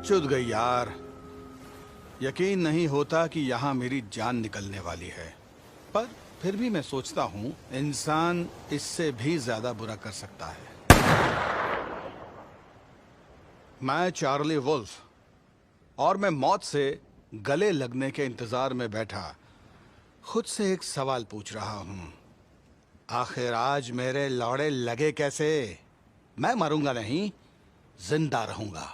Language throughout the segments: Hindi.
चुद गई यार। यकीन नहीं होता कि यहाँ मेरी जान निकलने वाली है, पर फिर भी मैं सोचता हूँ इंसान इससे भी ज्यादा बुरा कर सकता है। मैं चार्ली वुल्फ, और मैं मौत से गले लगने के इंतजार में बैठा खुद से एक सवाल पूछ रहा हूँ, आखिर आज मेरे लौड़े लगे कैसे? मैं मरूंगा नहीं, जिंदा रहूंगा।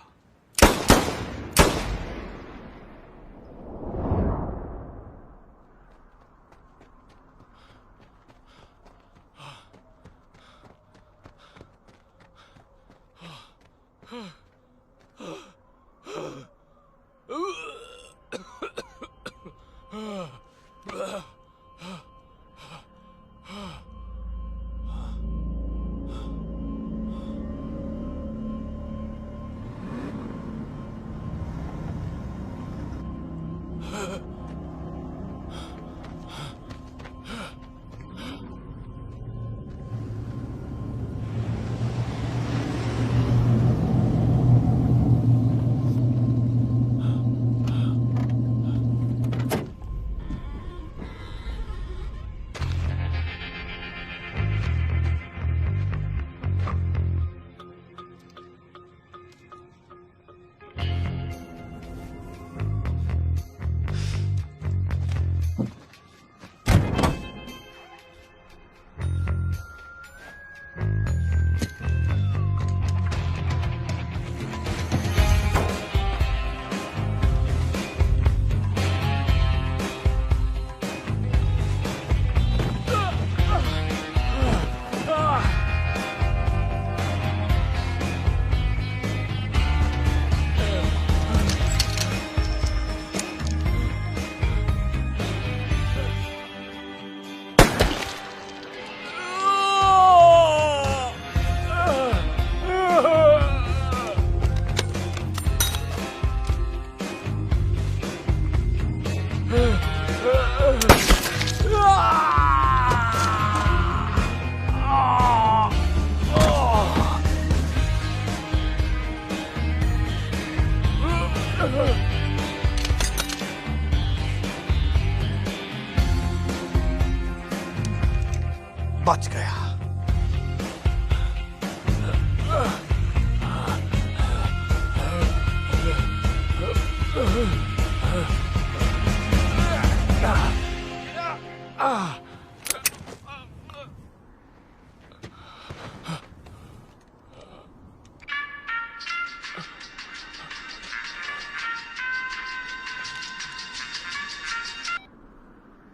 बच गया।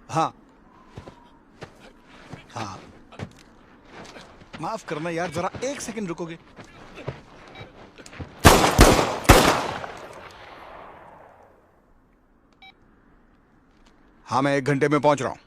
हाँ हाँ, माफ करना यार, जरा एक सेकंड रुकोगे? हाँ, मैं 1 घंटे में पहुंच रहा हूं।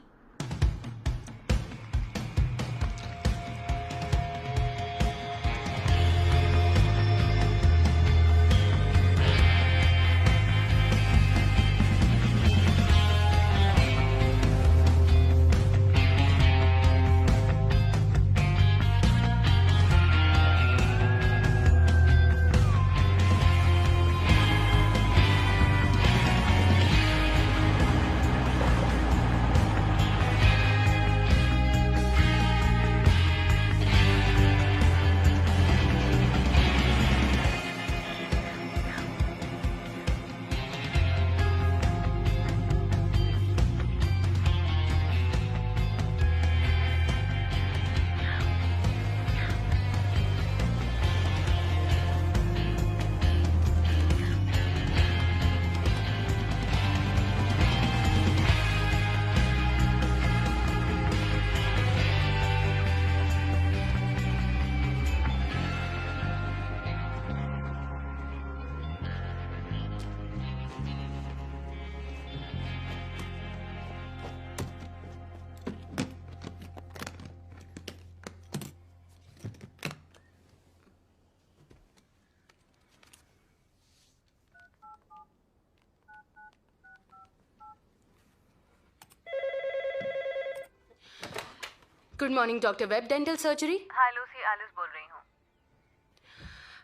Good morning doctor Webb, dental surgery. Hi Lucy, Alice बोल रही हूँ।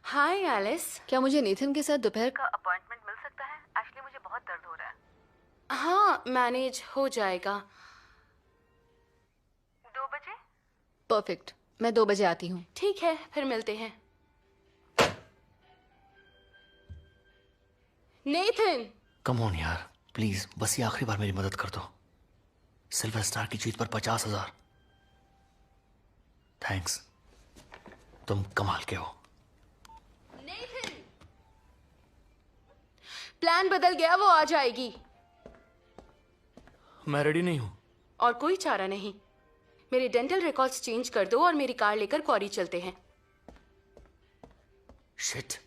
Hi Alice. क्या मुझे नेथन के साथ दोपहर का अपॉइंटमेंट मिल सकता है? एक्चुअली मुझे बहुत दर्द हो रहा है। हाँ, मैनेज हो जाएगा। 2 बजे? परफेक्ट, मैं 2 बजे आती हूँ। ठीक है, फिर मिलते हैं। नेथन। कम ऑन यार, प्लीज बस ये आखिरी बार मेरी मदद कर दो। सिल्वर स्टार की जीत पर 50,000। थैंक्स, तुम कमाल के हो। नेथन, प्लान बदल गया, वो आ जाएगी। मैं रेडी नहीं हूं। और कोई चारा नहीं। मेरे डेंटल रिकॉर्ड्स चेंज कर दो और मेरी कार लेकर क्वारी चलते हैं। शिट।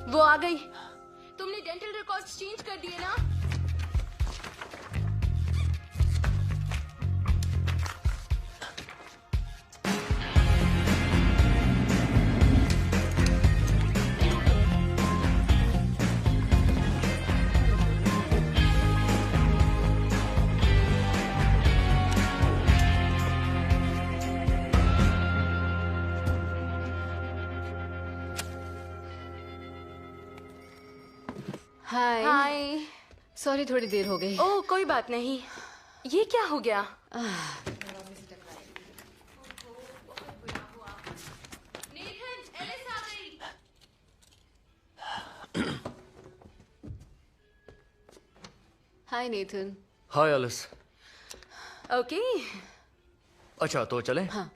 वो आ गई। तुमने डेंटल रिकॉर्ड्स चेंज कर दिए ना? हाय। हाय। सॉरी, थोड़ी देर हो गई। ओह, कोई बात नहीं। ये क्या हो गया? नेथन, एलिस आ गई। हाय नेथन। हाय एलिस। ओके। अच्छा तो चलें? हाँ।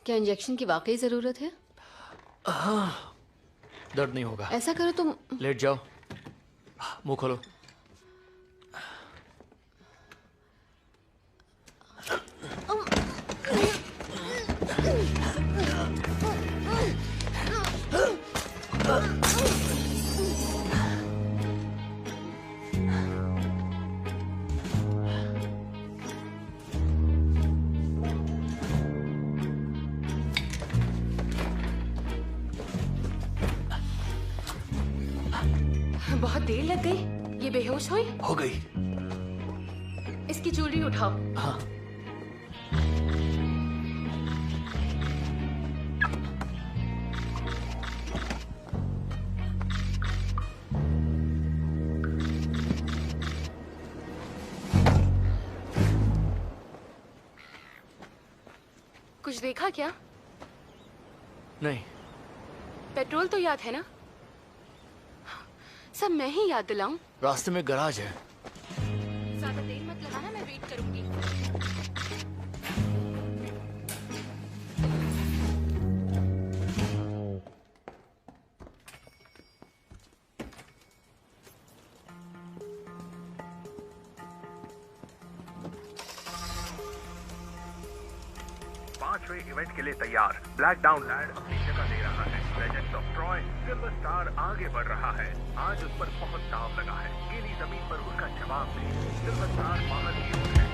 क्या इंजेक्शन की वाकई जरूरत है? दर्द नहीं होगा। ऐसा करो तुम। लेट जाओ, मुंह खोलो। बहुत देर लग गई। ये बेहोश हुई? हो गई। इसकी ज्वेलरी उठाओ। हाँ। कुछ देखा क्या? नहीं। पेट्रोल तो याद है ना? सब मैं ही याद दिलाऊं? रास्ते में गराज है। ज्यादा देर मत लगाना, मैं वेट करूंगी। पांचवें इवेंट के लिए तैयार। ब्लैक डाउन लैंड अपनी जगह दे रहा है। Legends of Troy silver star आगे बढ़ रहा है। आज उस पर बहुत दाव लगा है। गीली जमीन पर उसका जवाब दे। सिल्वर स्टार बाहर की ओर है।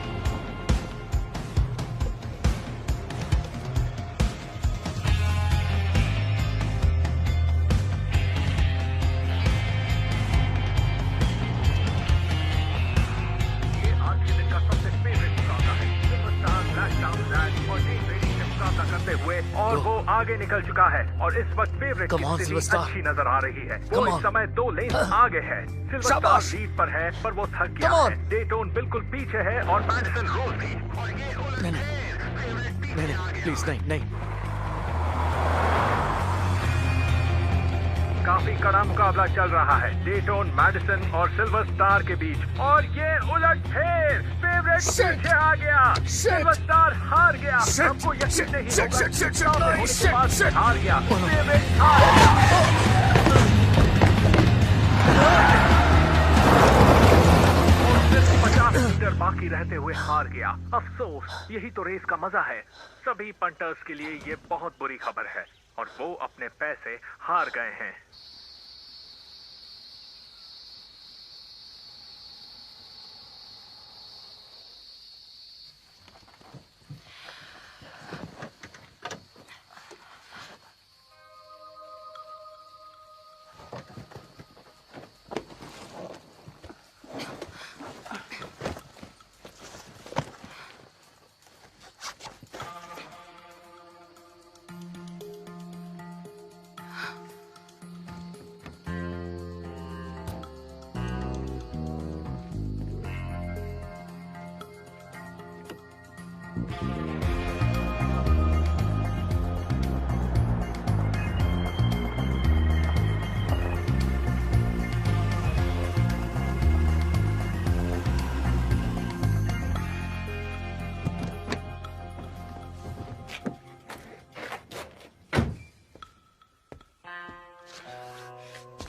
ये आज के दिन का सबसे फेवरेट मुकाबला है। Silver star black down land और टीम रेडी से मुकाबला करते हुए और वो आगे निकल चुका है और इस वक्त फेवरेट Come on, की Silver स्थिति Star. अच्छी नजर आ रही है। वो Come इस on. समय 2 लेन आगे है। सिल्वर स्टार शाबाश. लीड पर है पर वो थक गया Come on. है। डेटोन बिल्कुल पीछे है और मैडिसन रोज भी। और ये नहीं नहीं प्लीज नहीं नहीं। काफी कड़ा मुकाबला चल रहा है डेटोन, मैडिसन और सिल्वर स्टार के बीच। और ये उलटफेर, फेवरेट पीछे आ गया। सिल्वर स्टार हार गया। हमको यकीन नहीं होगा कि सामने होने के बाद हार गया। फेवरेट हार गया। और सिर्फ 50 मीटर बाकी रहते हुए हार गया। अफसोस, यही तो रेस का मजा है। सभी पंटर्स के लिए ये बहुत बुरी खबर है और वो अपने पैसे हार गए हैं।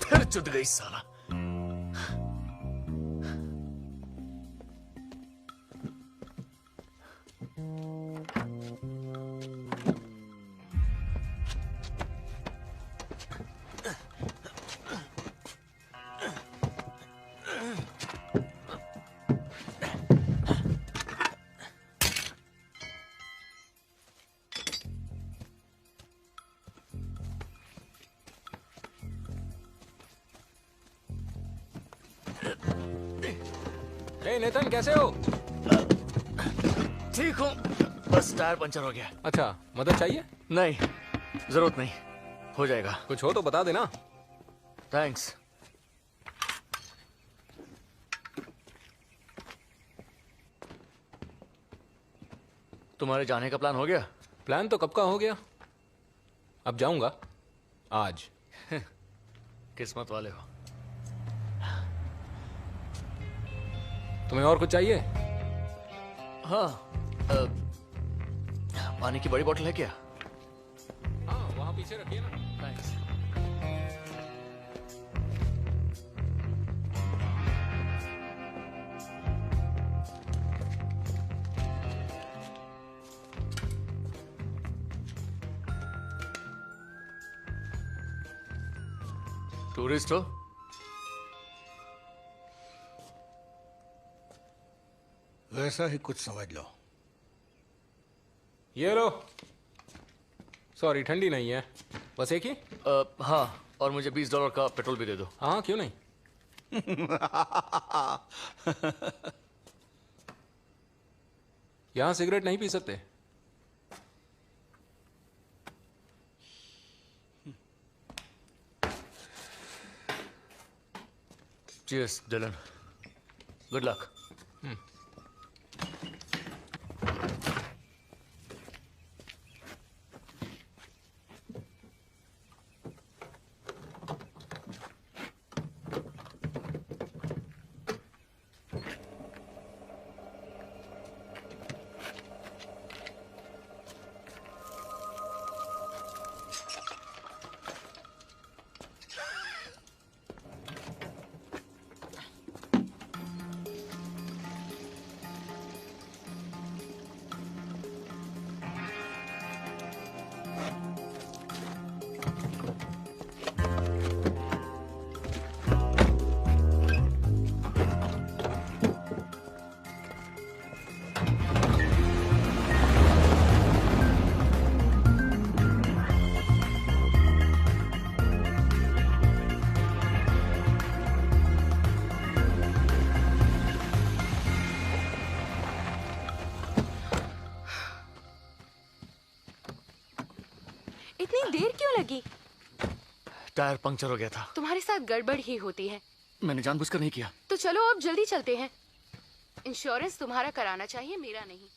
फिर चुद गई साला। हे नेतन, कैसे हो? ठीक हूँ, बस टायर पंचर हो गया। अच्छा, मदद चाहिए? नहीं, जरूरत नहीं, हो जाएगा। कुछ हो तो बता देना। थैंक्स। तुम्हारे जाने का प्लान हो गया? प्लान तो कब का हो गया, अब जाऊंगा आज। किस्मत वाले हो। तुम्हें और कुछ चाहिए? हाँ, पानी की बड़ी बोतल है क्या? हाँ, वहां पीछे रखिए ना। थैंक्स। टूरिस्ट हो? वैसा ही कुछ समझ लो। ये लो। सॉरी, ठंडी नहीं है, बस एक ही। हाँ, और मुझे $20 का पेट्रोल भी दे दो। हाँ, क्यों नहीं। यहां सिगरेट नहीं पी सकते। Cheers, Dylan. Good luck. इतनी देर क्यों लगी? टायर पंक्चर हो गया था। तुम्हारे साथ गड़बड़ ही होती है। मैंने जानबूझकर नहीं किया। तो चलो अब जल्दी चलते हैं। इंश्योरेंस तुम्हारा कराना चाहिए, मेरा नहीं।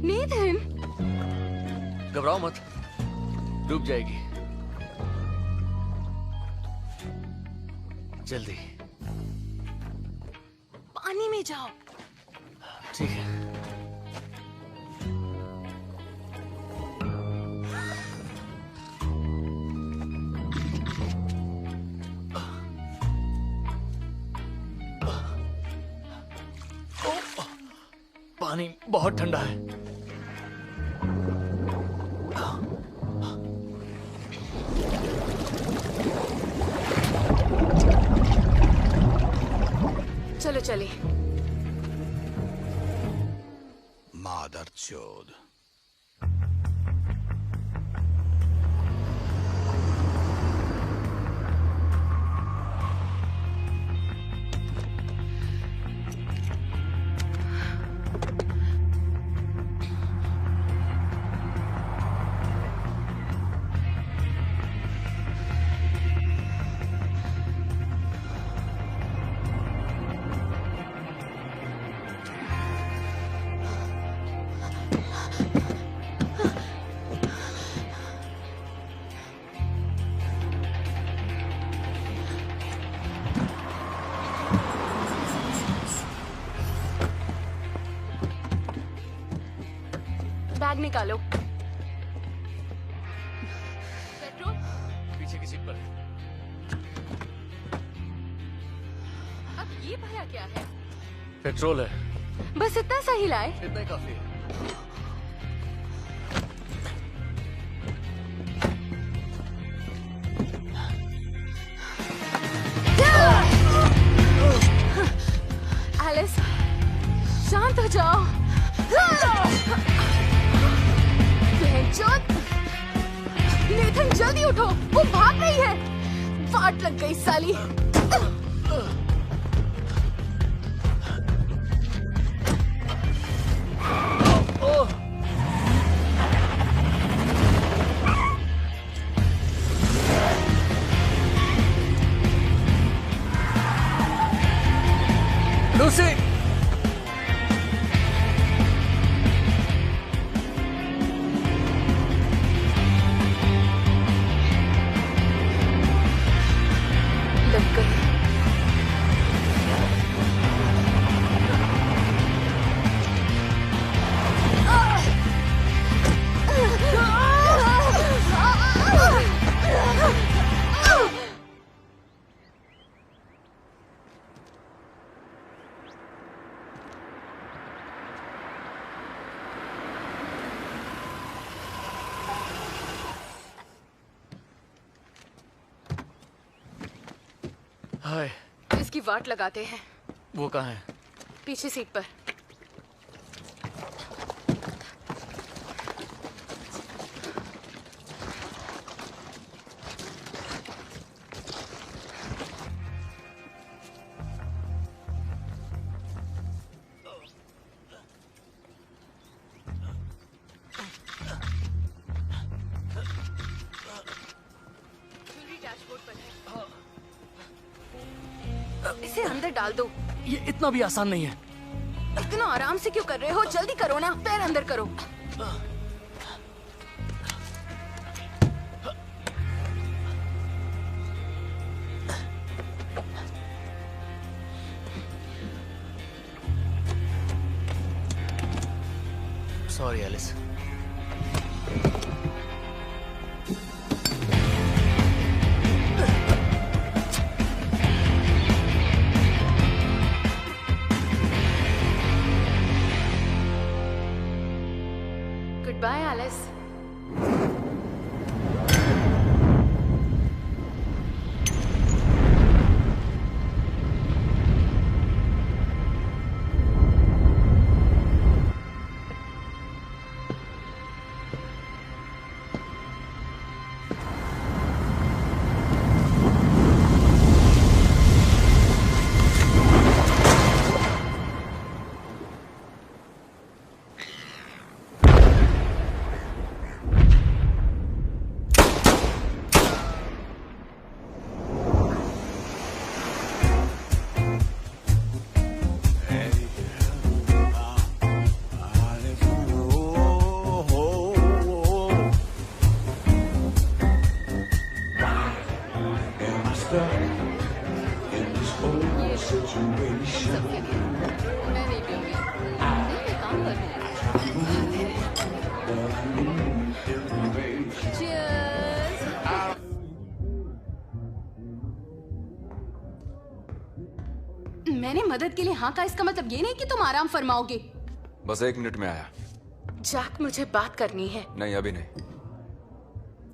नेथन, घबराओ मत, डूब जाएगी। जल्दी। पानी में जाओ। ठीक है। पानी बहुत ठंडा है। चलो चले। मादरचोद। बैग निकालो। पेट्रोल पीछे की सीट पर। अब ये भरा क्या है? पेट्रोल है। बस इतना सा ही लाए। इतना ही काफी है। एलिस, शांत हो जाओ। नेथन जल्दी उठो, वो भाग रही है। वाट लग गई साली। लूसी, लग गई। हाय। इसकी वाट लगाते हैं। वो कहाँ है? पीछे सीट पर। डैशबोर्ड पर है। इसे अंदर डाल दो। ये इतना भी आसान नहीं है। इतना आराम से क्यों कर रहे हो? जल्दी करो ना, पैर अंदर करो। Sorry Alice. Goodbye Alice. सबके लिए। मैं नहीं पीऊंगी। नहीं, मैं काम कर रही हूँ। Cheers! मैंने मदद के लिए हाँ कहा, इसका मतलब ये नहीं कि तुम आराम फरमाओगे। बस 1 मिनट में आया। जैक, मुझे बात करनी है। नहीं, अभी नहीं।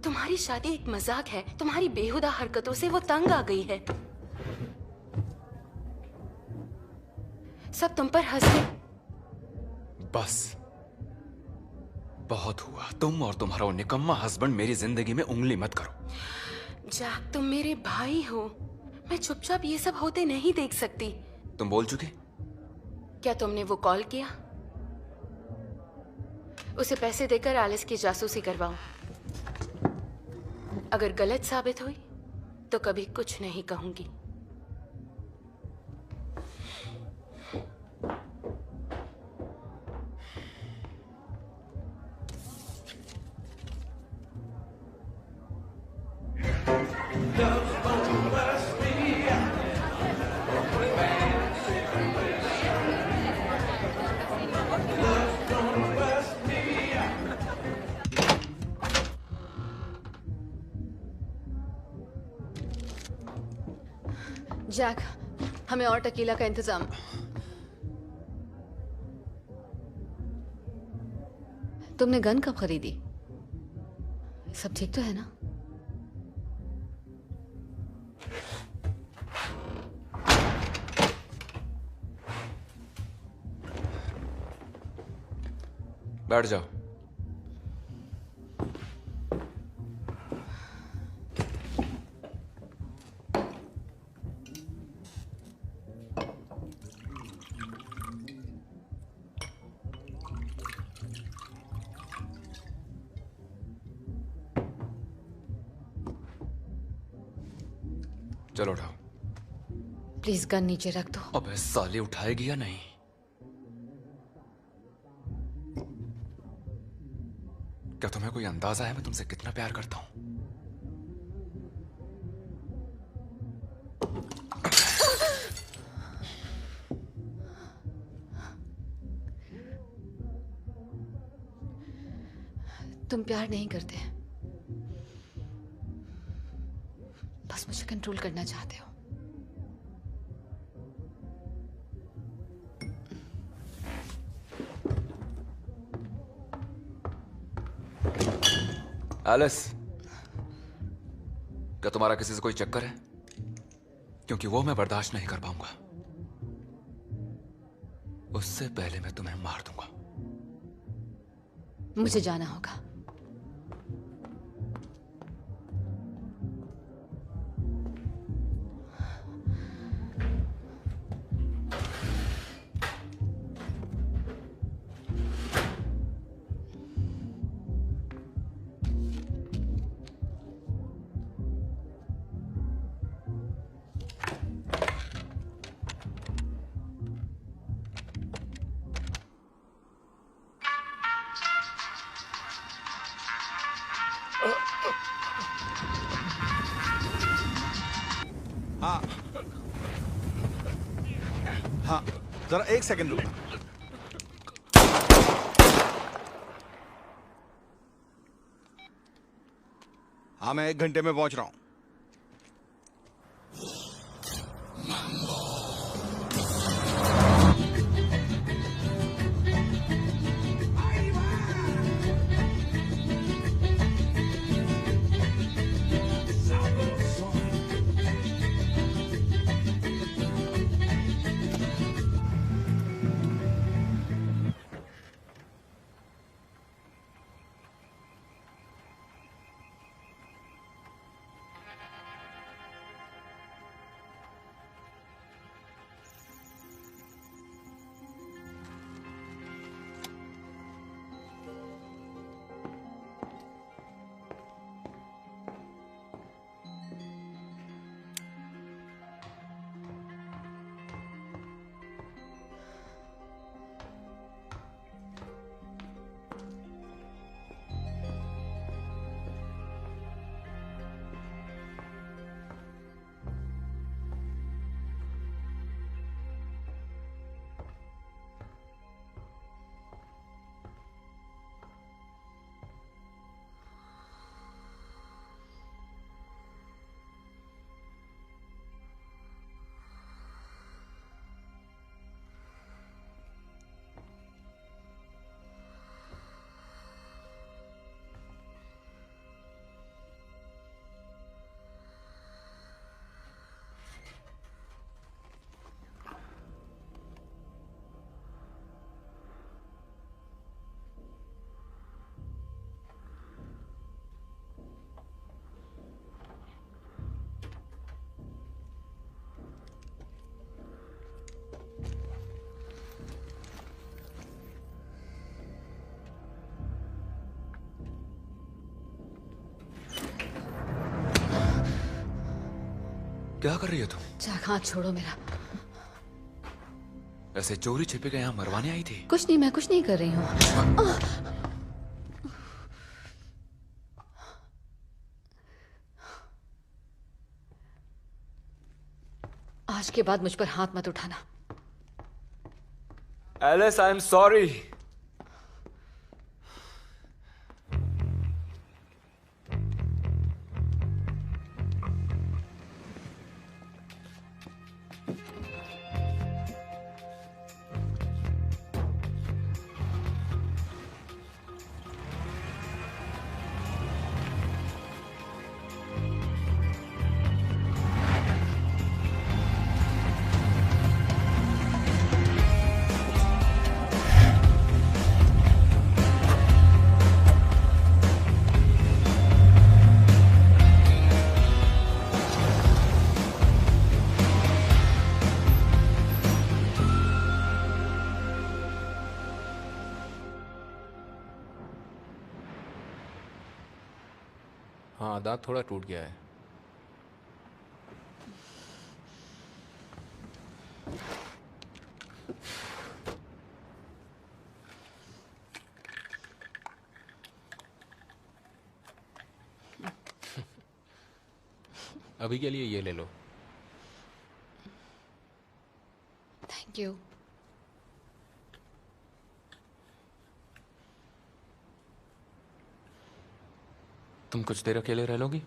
तुम्हारी शादी एक मजाक है। तुम्हारी बेहुदा हरकतों से वो तंग आ गई है। सब तुम पर हंसे। बस बहुत हुआ। तुम और तुम्हारा वो निकम्मा हस्बैंड मेरी जिंदगी में उंगली मत करो। जैक, तुम मेरे भाई हो। मैं चुपचाप ये सब होते नहीं देख सकती। तुम बोल चुके? क्या तुमने वो कॉल किया? उसे पैसे देकर एलिस की जासूसी करवाओ। अगर गलत साबित हुई तो कभी कुछ नहीं कहूंगी। जैक, हमें और टकीला का इंतजाम। तुमने गन कब खरीदी? सब ठीक तो है ना? बैठ जाओ। चलो उठाओ। प्लीज गन नीचे रख दो। अबे साली, उठाएगी या नहीं? क्या तुम्हें कोई अंदाजा है मैं तुमसे कितना प्यार करता हूं? तुम प्यार नहीं करते, बस मुझे कंट्रोल करना चाहते हो। एलिस, क्या तुम्हारा किसी से कोई चक्कर है? क्योंकि वो मैं बर्दाश्त नहीं कर पाऊंगा। उससे पहले मैं तुम्हें मार दूंगा। मुझे जाना होगा। हाँ, जरा 1 सेकंड रुकना। हाँ, मैं 1 घंटे में पहुंच रहा हूं। क्या कर रही हो तुम? जाक, हाथ छोड़ो मेरा। ऐसे चोरी छिपे के यहाँ मरवाने आई थी? कुछ नहीं, मैं कुछ नहीं कर रही हूँ। आज के बाद मुझ पर हाथ मत उठाना। Alice, I am sorry. हाँ, दांत थोड़ा टूट गया है। अभी के लिए ये ले लो। Thank you. तुम कुछ देर अकेले रह लोगी?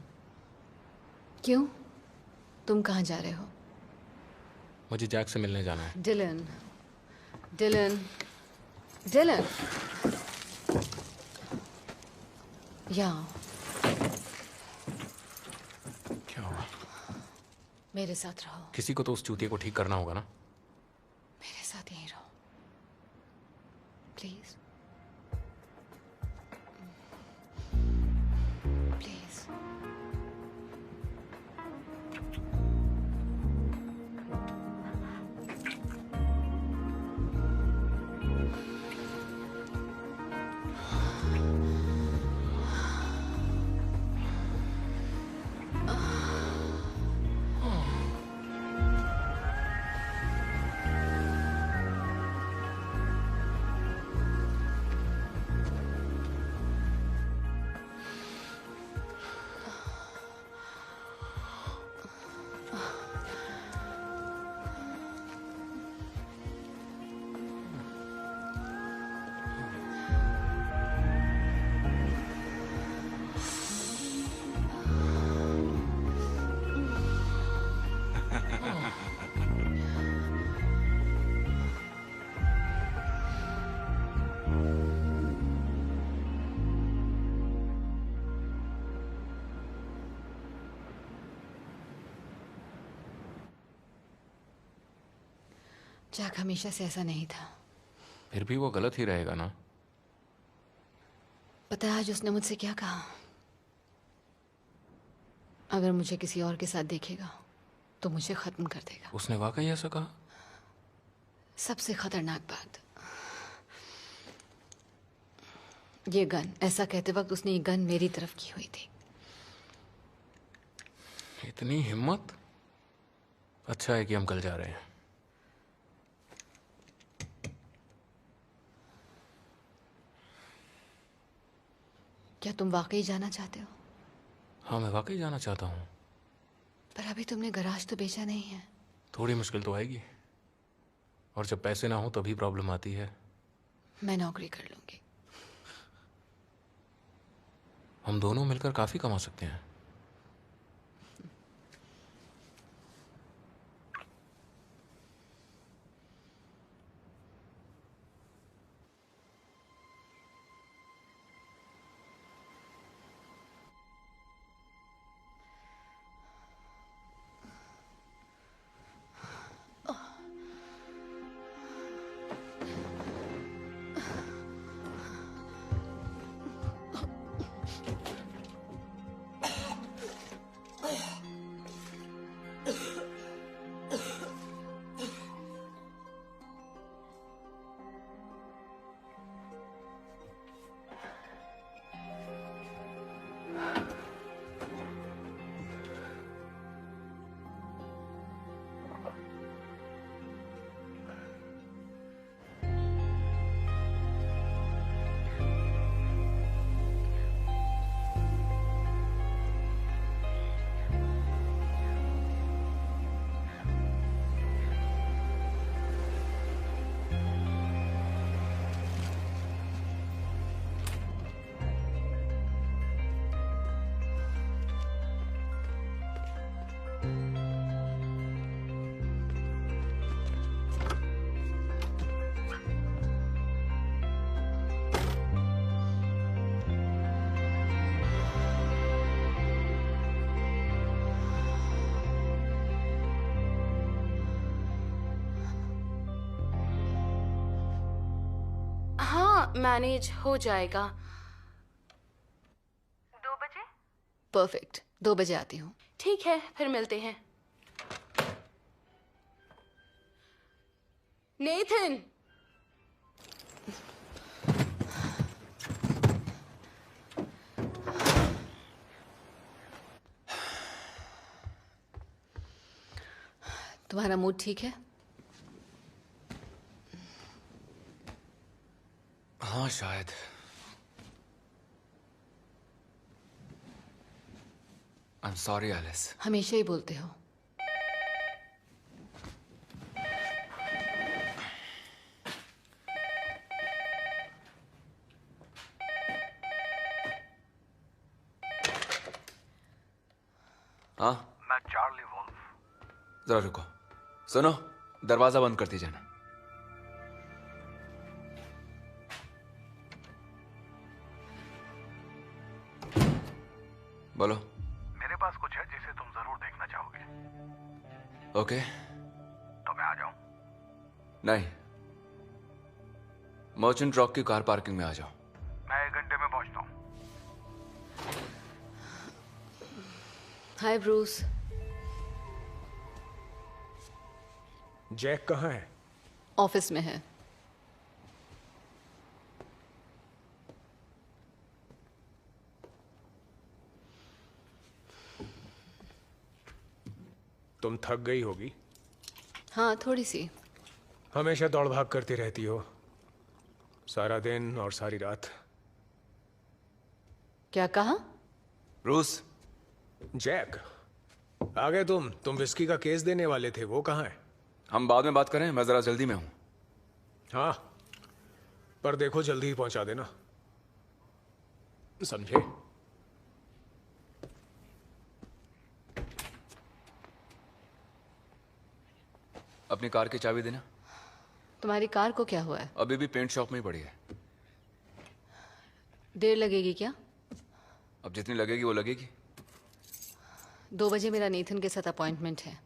क्यों? तुम कहाँ जा रहे हो? मुझे जैक से मिलने जाना है। डिलन, डिलन, डिलन, यहाँ क्या हुआ? मेरे साथ रहो। किसी को तो उस चूतिए को ठीक करना होगा ना। मेरे साथ यहीं रहो, प्लीज। प्लीज। जैक हमेशा से ऐसा नहीं था। फिर भी वो गलत ही रहेगा ना। पता है आज उसने मुझसे क्या कहा? अगर मुझे किसी और के साथ देखेगा तो मुझे खत्म कर देगा। उसने वाकई ऐसा कहा? सबसे खतरनाक बात, ये गन, ऐसा कहते वक्त उसने ये गन मेरी तरफ की हुई थी। इतनी हिम्मत। अच्छा है कि हम कल जा रहे हैं। क्या तुम वाकई जाना चाहते हो? हाँ, मैं वाकई जाना चाहता हूँ। पर अभी तुमने गराज तो बेचा नहीं है। थोड़ी मुश्किल तो आएगी, और जब पैसे ना हो तभी प्रॉब्लम आती है। मैं नौकरी कर लूंगी। हम दोनों मिलकर काफी कमा सकते हैं। मैनेज हो जाएगा। 2 बजे? परफेक्ट, 2 बजे आती हूँ। ठीक है, फिर मिलते हैं। नेथन, तुम्हारा मूड ठीक है? हाँ, शायद। I'm sorry, Alice. हमेशा ही बोलते हो। हाँ, मैं चार्ली वुल्फ। जरा रुको। सुनो, दरवाजा बंद करती जाना। बोलो। मेरे पास कुछ है जिसे तुम जरूर देखना चाहोगे। ओके। तो मैं आ जाऊं? नहीं, मर्चेंट रॉक की कार पार्किंग में आ जाओ। मैं 1 घंटे में पहुंचता हूं। हाय ब्रूस। जैक कहाँ है? ऑफिस में है। तुम थक गई होगी। हाँ, थोड़ी सी। हमेशा दौड़ भाग करती रहती हो, सारा दिन और सारी रात। क्या कहा? रूस। जैक, आ गए तुम विस्की का केस देने वाले थे, वो कहाँ है? हम बाद में बात करें, मैं जरा जल्दी में हूं। हाँ, पर देखो जल्दी ही पहुंचा देना, समझे? अपनी कार की चाबी देना। तुम्हारी कार को क्या हुआ है? अभी भी पेंट शॉप में ही पड़ी है। देर लगेगी क्या? अब जितनी लगेगी वो लगेगी। 2 बजे मेरा नेथन के साथ अपॉइंटमेंट है।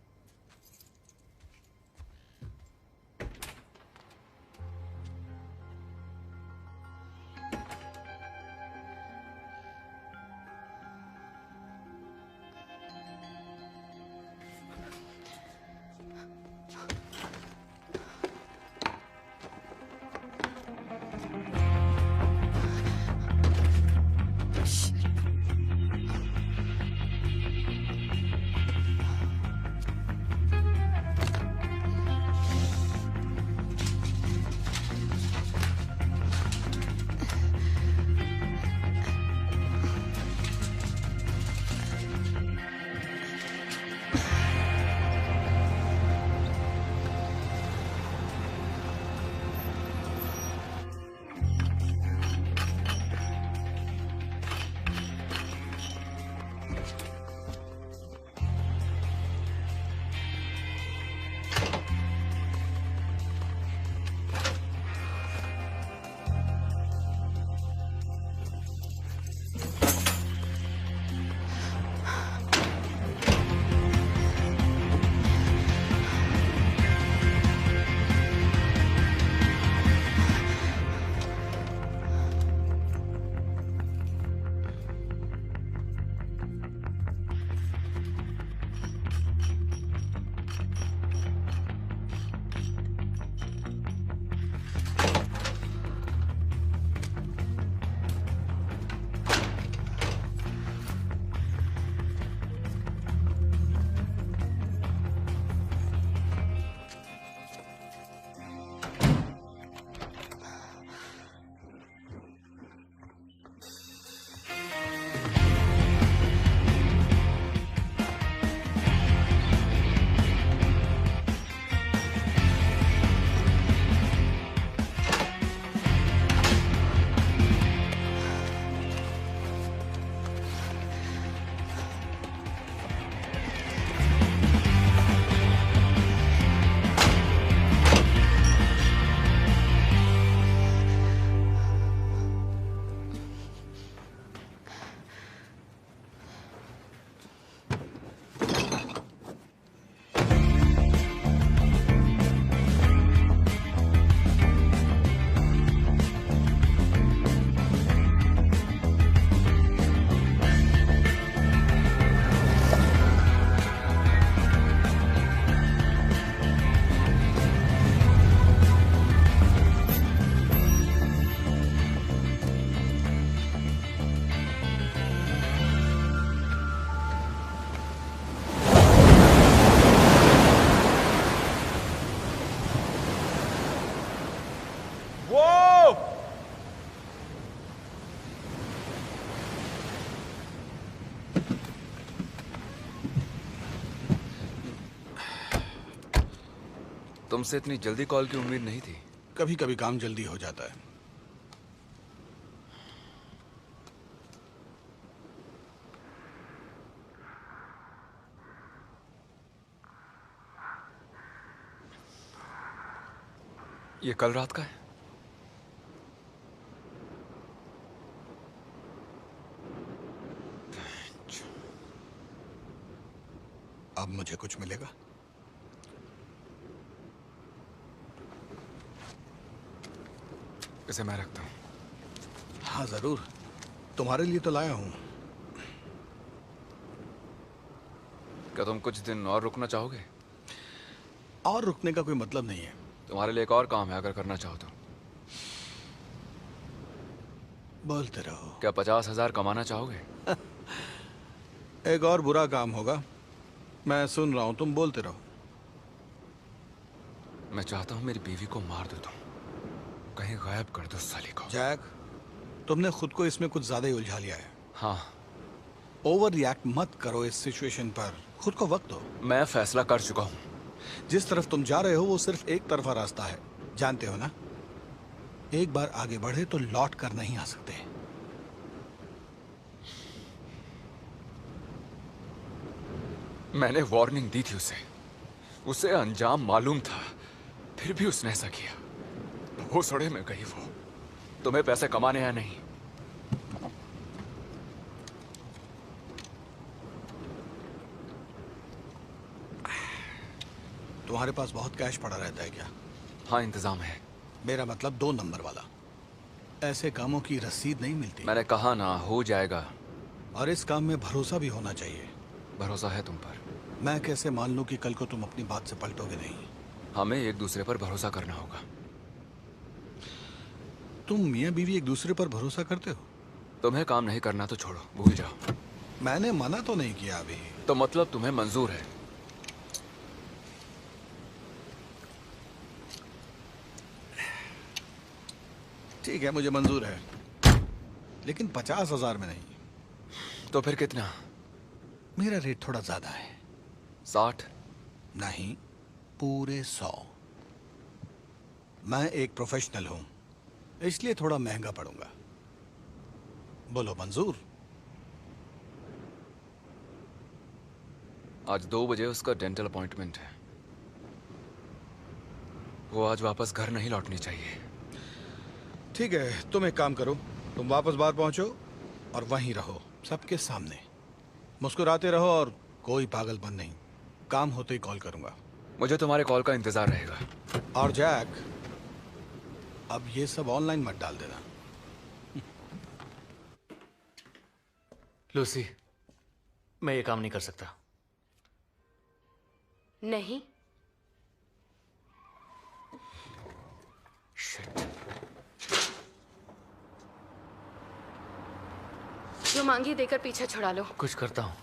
तुमसे इतनी जल्दी कॉल की उम्मीद नहीं थी। कभी कभी काम जल्दी हो जाता है। ये कल रात का है। अब मुझे कुछ मिलेगा? इसे मैं रखता हूं। हाँ जरूर, तुम्हारे लिए तो लाया हूं। क्या तुम कुछ दिन और रुकना चाहोगे? और रुकने का कोई मतलब नहीं है। तुम्हारे लिए एक और काम है, अगर करना चाहो तो। बोलते रहो। क्या 50,000 कमाना चाहोगे? एक और बुरा काम होगा। मैं सुन रहा हूं, तुम बोलते रहो। मैं चाहता हूं मेरी बीवी को मार दो तुम, कहीं गायब कर दो साली को। जैक, तुमने खुद को इसमें कुछ ज्यादा ही उलझा लिया है। हाँ। ओवर रिएक्ट मत करो इस सिचुएशन पर, खुद को वक्त दो। मैं फैसला कर चुका हूं। जिस तरफ तुम जा रहे हो वो सिर्फ एक तरफा रास्ता है, जानते हो ना? एक बार आगे बढ़े तो लौट कर नहीं आ सकते। मैंने वार्निंग दी थी उसे अंजाम मालूम था, फिर भी उसने ऐसा किया। वो सड़े में गई वो। तुम्हें पैसे कमाने या नहीं? तुम्हारे पास बहुत कैश पड़ा रहता है क्या? हाँ, इंतजाम है। मेरा मतलब 2 नंबर वाला। ऐसे कामों की रसीद नहीं मिलती। मैंने कहा ना, हो जाएगा। और इस काम में भरोसा भी होना चाहिए। भरोसा है तुम पर। मैं कैसे मान लूं कि कल को तुम अपनी बात से पलटोगे नहीं? हमें एक दूसरे पर भरोसा करना होगा। तुम मियां बीवी एक दूसरे पर भरोसा करते हो? तुम्हें काम नहीं करना तो छोड़ो, भूल जाओ। मैंने मना तो नहीं किया अभी। तो मतलब तुम्हें मंजूर है? ठीक है, मुझे मंजूर है, लेकिन 50,000 में नहीं। तो फिर कितना? मेरा रेट थोड़ा ज्यादा है। 60? नहीं, पूरे 100। मैं एक प्रोफेशनल हूं, इसलिए थोड़ा महंगा पड़ूंगा। बोलो मंजूर? आज 2 बजे उसका डेंटल अपॉइंटमेंट है। वो आज वापस घर नहीं लौटनी चाहिए। ठीक है, तुम एक काम करो, तुम वापस बाहर पहुंचो और वहीं रहो, सबके सामने। मुस्कुराते रहो और कोई पागलपन नहीं। काम होते ही कॉल करूंगा। मुझे तुम्हारे कॉल का इंतजार रहेगा। और जैक, अब ये सब ऑनलाइन मत डाल देना। लूसी, मैं ये काम नहीं कर सकता। नहीं। शिट। जो मांगी देकर पीछा छुड़ा लो। कुछ करता हूं।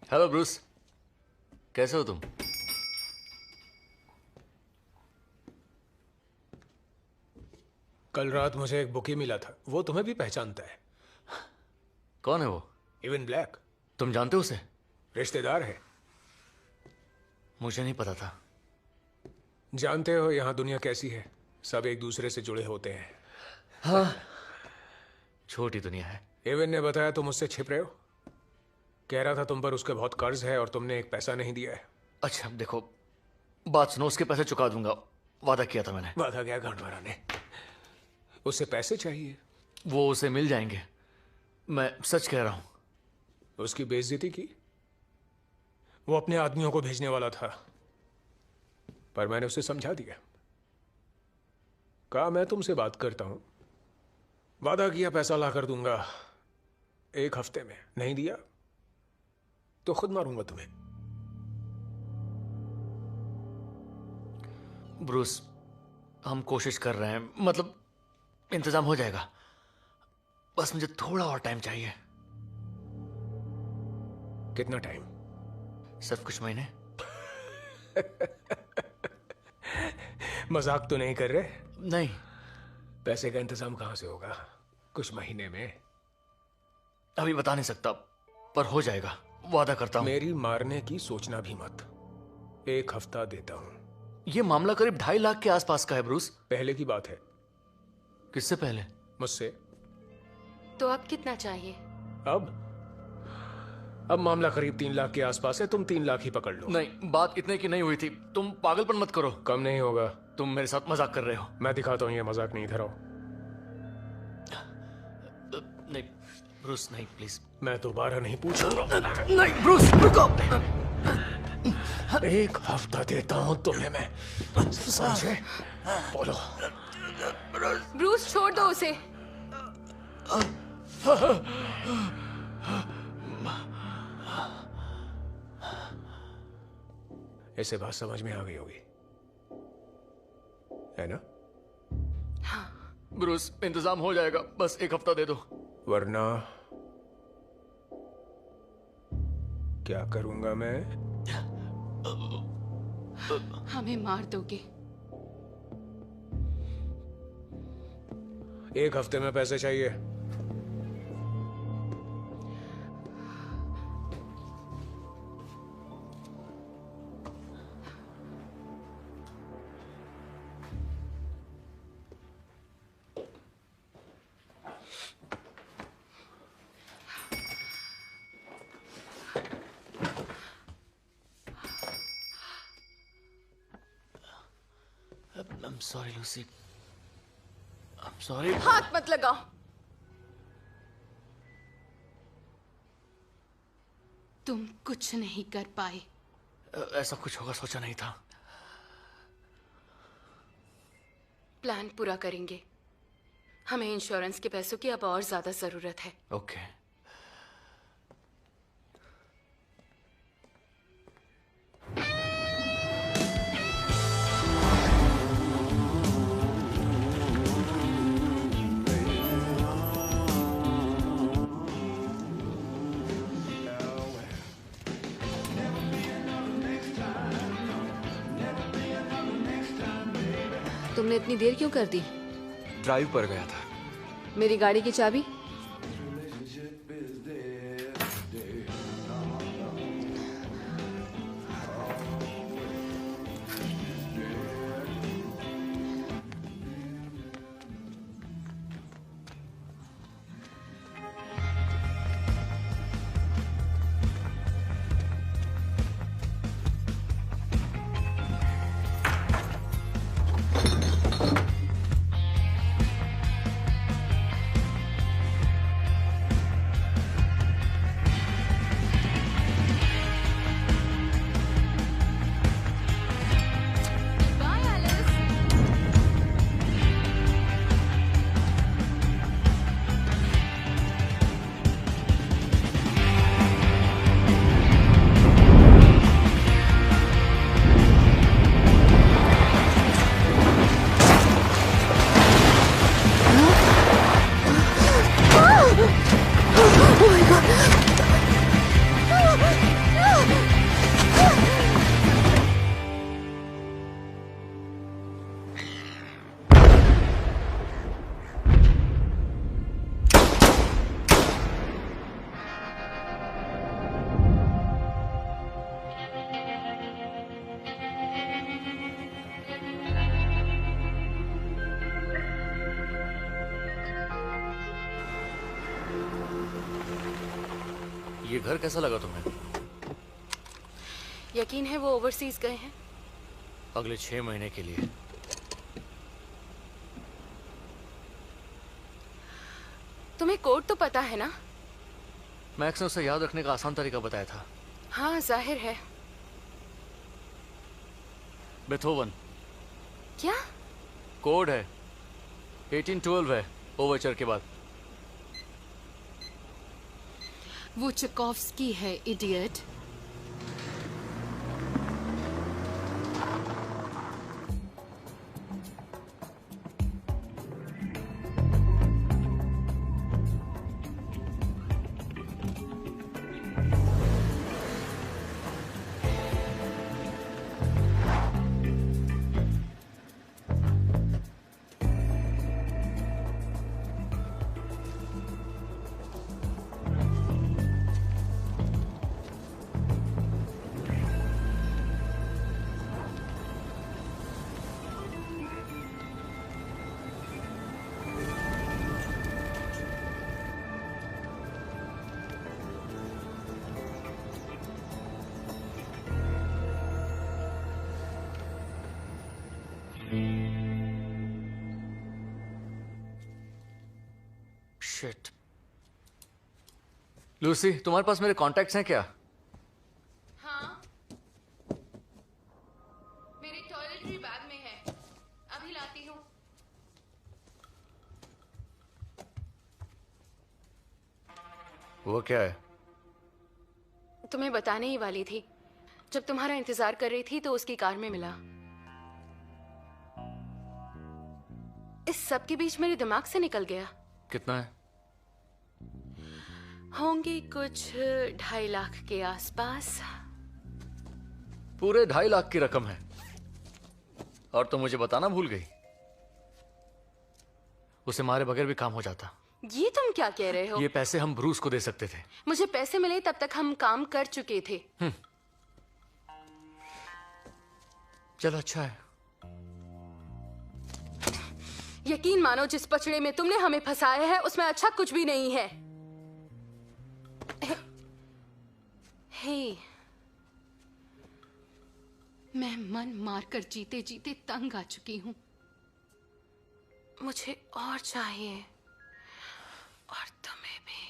हेलो ब्रूस, कैसे हो तुम? कल रात मुझे एक बुकी मिला था, वो तुम्हें भी पहचानता है। कौन है वो? Even black. तुम जानते हो उसे? रिश्तेदार है। मुझे नहीं पता था। जानते हो यहाँ दुनिया कैसी है, सब एक दूसरे से जुड़े होते हैं। हाँ, छोटी दुनिया है। इवन ने बताया तुम उससे छिप रहे हो। कह रहा था तुम पर उसके बहुत कर्ज है और तुमने एक पैसा नहीं दिया है। अच्छा देखो, बात सुनो, उसके पैसे चुका दूंगा, वादा किया था मैंने। वादा क्या गांडवारा ने? उससे पैसे चाहिए। वो उसे मिल जाएंगे, मैं सच कह रहा हूं। उसकी बेइज्जती की। वो अपने आदमियों को भेजने वाला था, पर मैंने उसे समझा दिया। कहा मैं तुमसे बात करता हूं, वादा किया पैसा ला कर दूंगा 1 हफ्ते में। नहीं दिया तो खुद मारूंगा तुम्हें। ब्रूस, हम कोशिश कर रहे हैं, मतलब इंतजाम हो जाएगा। बस मुझे थोड़ा और टाइम चाहिए। कितना टाइम? सिर्फ कुछ महीने। मजाक तो नहीं कर रहे? नहीं। पैसे का इंतजाम कहां से होगा कुछ महीने में? अभी बता नहीं सकता, पर हो जाएगा, वादा करता हूँ। मेरी मारने की सोचना भी मत। 1 हफ्ता देता हूं। ये मामला करीब 2.5 लाख के आसपास का है ब्रूस। पहले की बात है। किससे पहले? मुझसे। तो अब कितना चाहिए? अब मामला करीब 3 लाख के आसपास है। तुम 3 लाख ही पकड़ लो। नहीं, बात इतने की नहीं हुई थी। तुम पागलपन मत करो। कम नहीं होगा। तुम मेरे साथ मजाक कर रहे हो। मैं दिखाता हूं ये मजाक नहीं। इधर आओ। नहीं ब्रूस, नहीं प्लीज। मैं दोबारा नहीं पूछूंगा। नहीं ब्रूस, रुको। 1 हफ्ता देता हूं तुम्हें मैं, समझे? बोलो। ब्रूस छोड़ दो उसे। ऐसे बात समझ में आ गई होगी, है ना? ब्रूस, इंतजाम हो जाएगा, बस 1 हफ्ता दे दो। वरना क्या करूंगा मैं? हमें मार दोगे। 1 हफ्ते में पैसे चाहिए। I'm sorry, Lucy. I'm sorry. हाथ मत लगाओ। तुम कुछ नहीं कर पाए। ऐसा कुछ होगा सोचा नहीं था। प्लान पूरा करेंगे। हमें इंश्योरेंस के पैसों की अब और ज्यादा जरूरत है। ओके। तुमने इतनी देर क्यों कर दी? ड्राइव पर गया था। मेरी गाड़ी की चाबी? ये घर कैसा लगा तुम्हें? यकीन है वो ओवरसीज गए हैं? अगले 6 महीने के लिए। तुम्हें कोड तो पता है ना? मैक्स ने उसे याद रखने का आसान तरीका बताया था। हाँ जाहिर है। बेथोवन। क्या? कोड है 1812 है ओवरचर के बाद। वो चेकोव्स्की है, इडियट। शिट। लूसी, तुम्हारे पास मेरे कॉन्टैक्ट्स हैं क्या? हाँ, मेरे टॉयलेटरी बैग में है, अभी लाती हूँ। वो क्या है? तुम्हें बताने ही वाली थी। जब तुम्हारा इंतजार कर रही थी तो उसकी कार में मिला। इस सब के बीच मेरे दिमाग से निकल गया। कितना है? होंगे कुछ 2.5 लाख के आसपास। पूरे 2.5 लाख की रकम है और तुम मुझे बताना भूल गई। उसे मारे बगैर भी काम हो जाता। ये तुम क्या कह रहे हो? ये पैसे हम ब्रूस को दे सकते थे। मुझे पैसे मिले तब तक हम काम कर चुके थे। चलो अच्छा है। यकीन मानो, जिस पचड़े में तुमने हमें फंसाया है उसमें अच्छा कुछ भी नहीं है। हे, मैं मन मारकर जीते जीते तंग आ चुकी हूं। मुझे और चाहिए, और तुम्हें भी।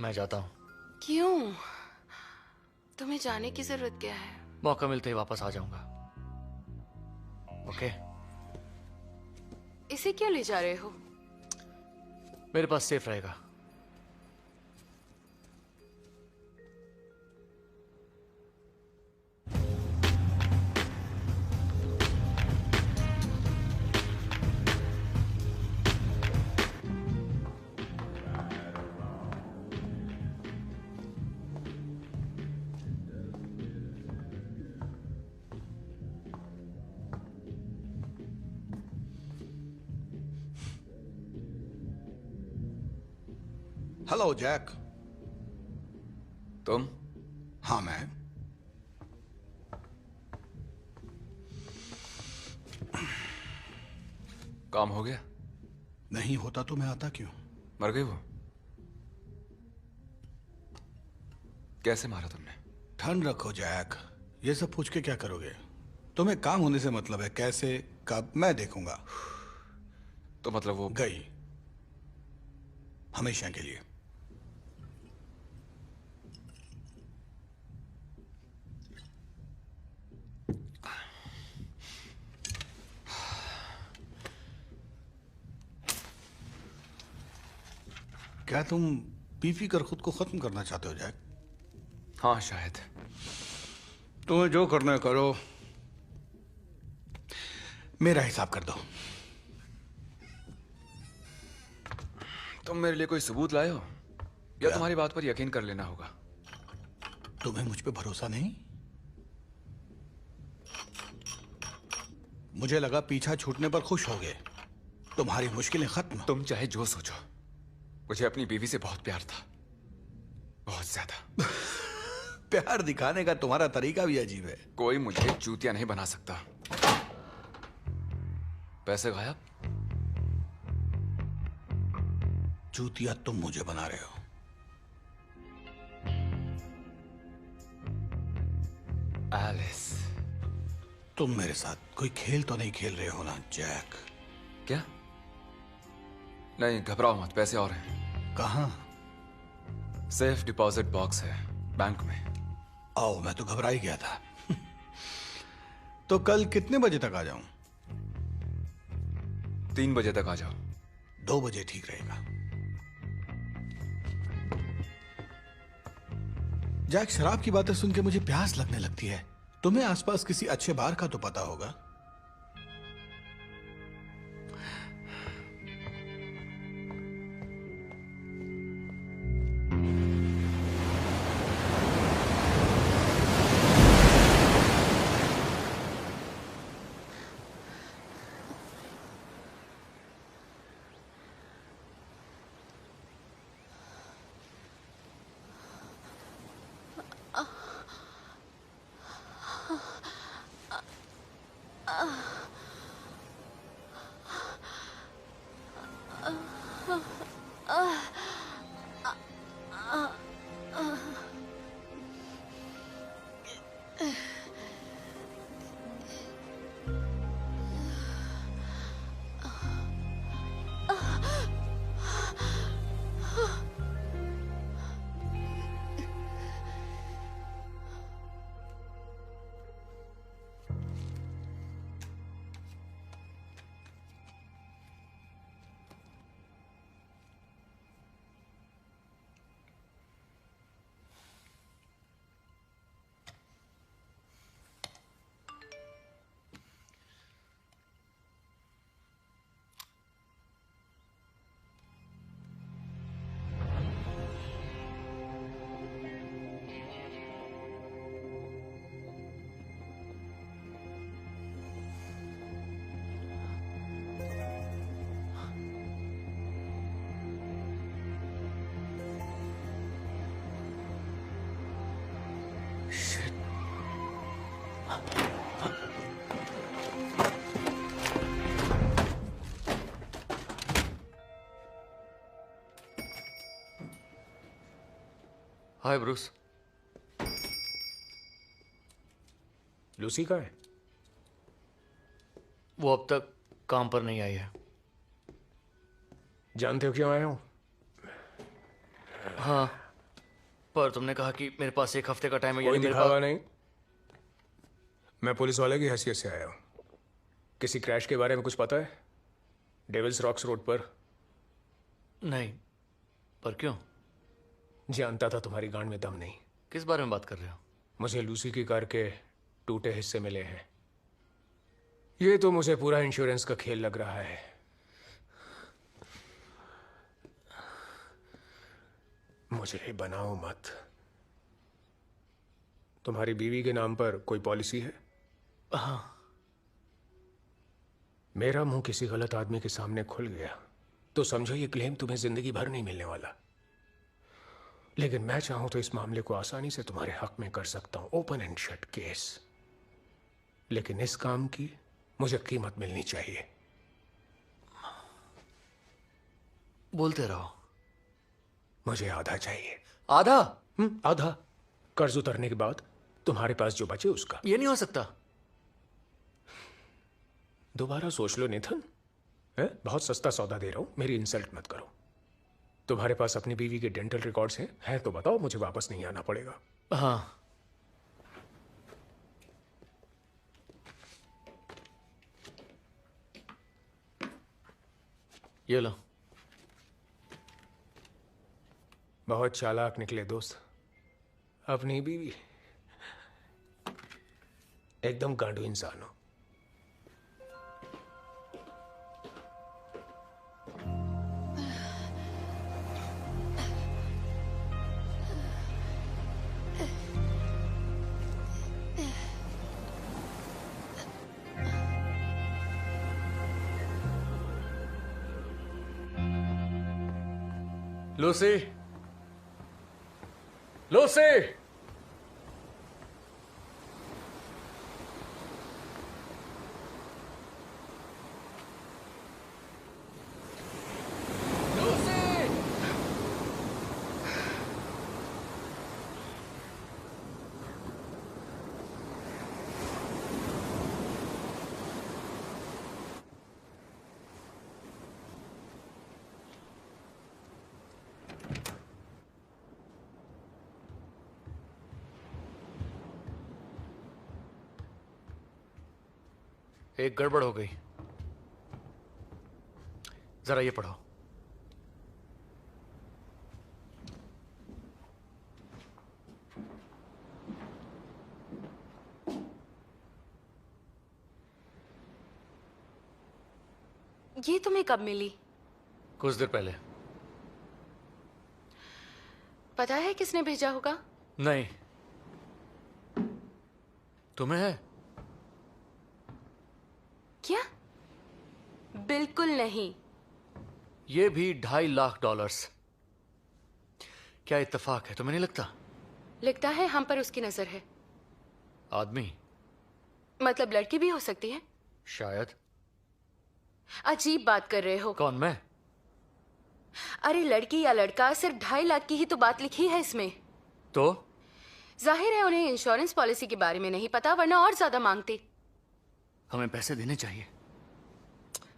मैं जाता हूं। क्यों? तुम्हें जाने की जरूरत क्या है? मौका मिलते ही वापस आ जाऊंगा। ओके? इसे क्यों ले जा रहे हो? मेरे पास सेफ रहेगा। Hello Jack. तुम? हाँ मैं। काम हो गया? नहीं होता तो मैं आता क्यों? मर गई वो? कैसे मारा तुमने? ठंड रखो जैक, ये सब पूछ के क्या करोगे? तुम्हें काम होने से मतलब है, कैसे कब मैं देखूंगा। तो मतलब वो गई हमेशा के लिए। क्या तुम पी कर खुद को खत्म करना चाहते हो जैक? हाँ शायद। तुम्हें जो करना है करो, मेरा हिसाब कर दो। तुम मेरे लिए कोई सबूत लाए हो या तुम्हारी बात पर यकीन कर लेना होगा? तुम्हें मुझ पे भरोसा नहीं? मुझे लगा पीछा छूटने पर खुश हो गए, तुम्हारी मुश्किलें खत्म। तुम चाहे जो सोचो, मुझे अपनी बीवी से बहुत प्यार था, बहुत ज्यादा। प्यार दिखाने का तुम्हारा तरीका भी अजीब है। कोई मुझे चूतिया नहीं बना सकता। पैसे गायब? चूतिया तुम मुझे बना रहे हो। एलिस, तुम मेरे साथ कोई खेल तो नहीं खेल रहे हो ना जैक? क्या? नहीं घबराओ मत, पैसे और हैं। कहाँ? सेफ डिपॉजिट बॉक्स है बैंक में। आओ, मैं तो घबरा ही गया था। तो कल कितने बजे तक आ जाऊं? 3 बजे तक आ जाओ। 2 बजे ठीक रहेगा। जैक, शराब की बातें सुन के मुझे प्यास लगने लगती है। तुम्हें आसपास किसी अच्छे बार का तो पता होगा। हाय ब्रूस। लूसी कहाँ है? वो अब तक काम पर नहीं आई है। जानते हो क्यों आया हूं? हाँ, पर तुमने कहा कि मेरे पास 1 हफ्ते का टाइम है। कोई मेरे दिखावा नहीं। मैं पुलिस वाले की हैसियत से आया हूं। किसी क्रैश के बारे में कुछ पता है? डेविल्स रॉक्स रोड पर। नहीं, पर क्यों? जानता था तुम्हारी गांड में दम नहीं। किस बारे में बात कर रहे हो? मुझे लूसी की कार के टूटे हिस्से मिले हैं। ये तो मुझे पूरा इंश्योरेंस का खेल लग रहा है। मुझे बनाओ मत। तुम्हारी बीवी के नाम पर कोई पॉलिसी है? हाँ। मेरा मुंह किसी गलत आदमी के सामने खुल गया तो समझो ये क्लेम तुम्हें जिंदगी भर नहीं मिलने वाला। लेकिन मैं चाहूं तो इस मामले को आसानी से तुम्हारे हक में कर सकता हूं, ओपन एंड शट केस। लेकिन इस काम की मुझे कीमत मिलनी चाहिए। बोलते रहो। मुझे आधा चाहिए। आधा? आधा। कर्ज उतरने के बाद तुम्हारे पास जो बचे उसका। ये नहीं हो सकता। दोबारा सोच लो नेथन। बहुत सस्ता सौदा दे रहा हूं, मेरी इंसल्ट मत करो। तुम्हारे पास अपनी बीवी के डेंटल रिकॉर्ड्स हैं? है तो बताओ, मुझे वापस नहीं आना पड़ेगा। हाँ। ये लो। बहुत चालाक निकले दोस्त। अपनी बीवी एकदम गांडू इंसान हो। Lucy, Lucy. एक गड़बड़ हो गई। जरा ये पढ़ो। ये तुम्हें कब मिली? कुछ देर पहले। पता है किसने भेजा होगा? नहीं। तुम्हें है? क्या? बिल्कुल नहीं। ये भी $2.5 लाख। क्या इत्तेफाक है, तुम्हें नहीं लगता? लगता है हम पर उसकी नजर है। आदमी? मतलब लड़की भी हो सकती है। शायद। अजीब बात कर रहे हो। कौन, मैं? अरे लड़की या लड़का, सिर्फ 2.5 लाख की ही तो बात लिखी है इसमें। तो जाहिर है उन्हें इंश्योरेंस पॉलिसी के बारे में नहीं पता, वरना और ज्यादा मांगते। हमें पैसे देने चाहिए।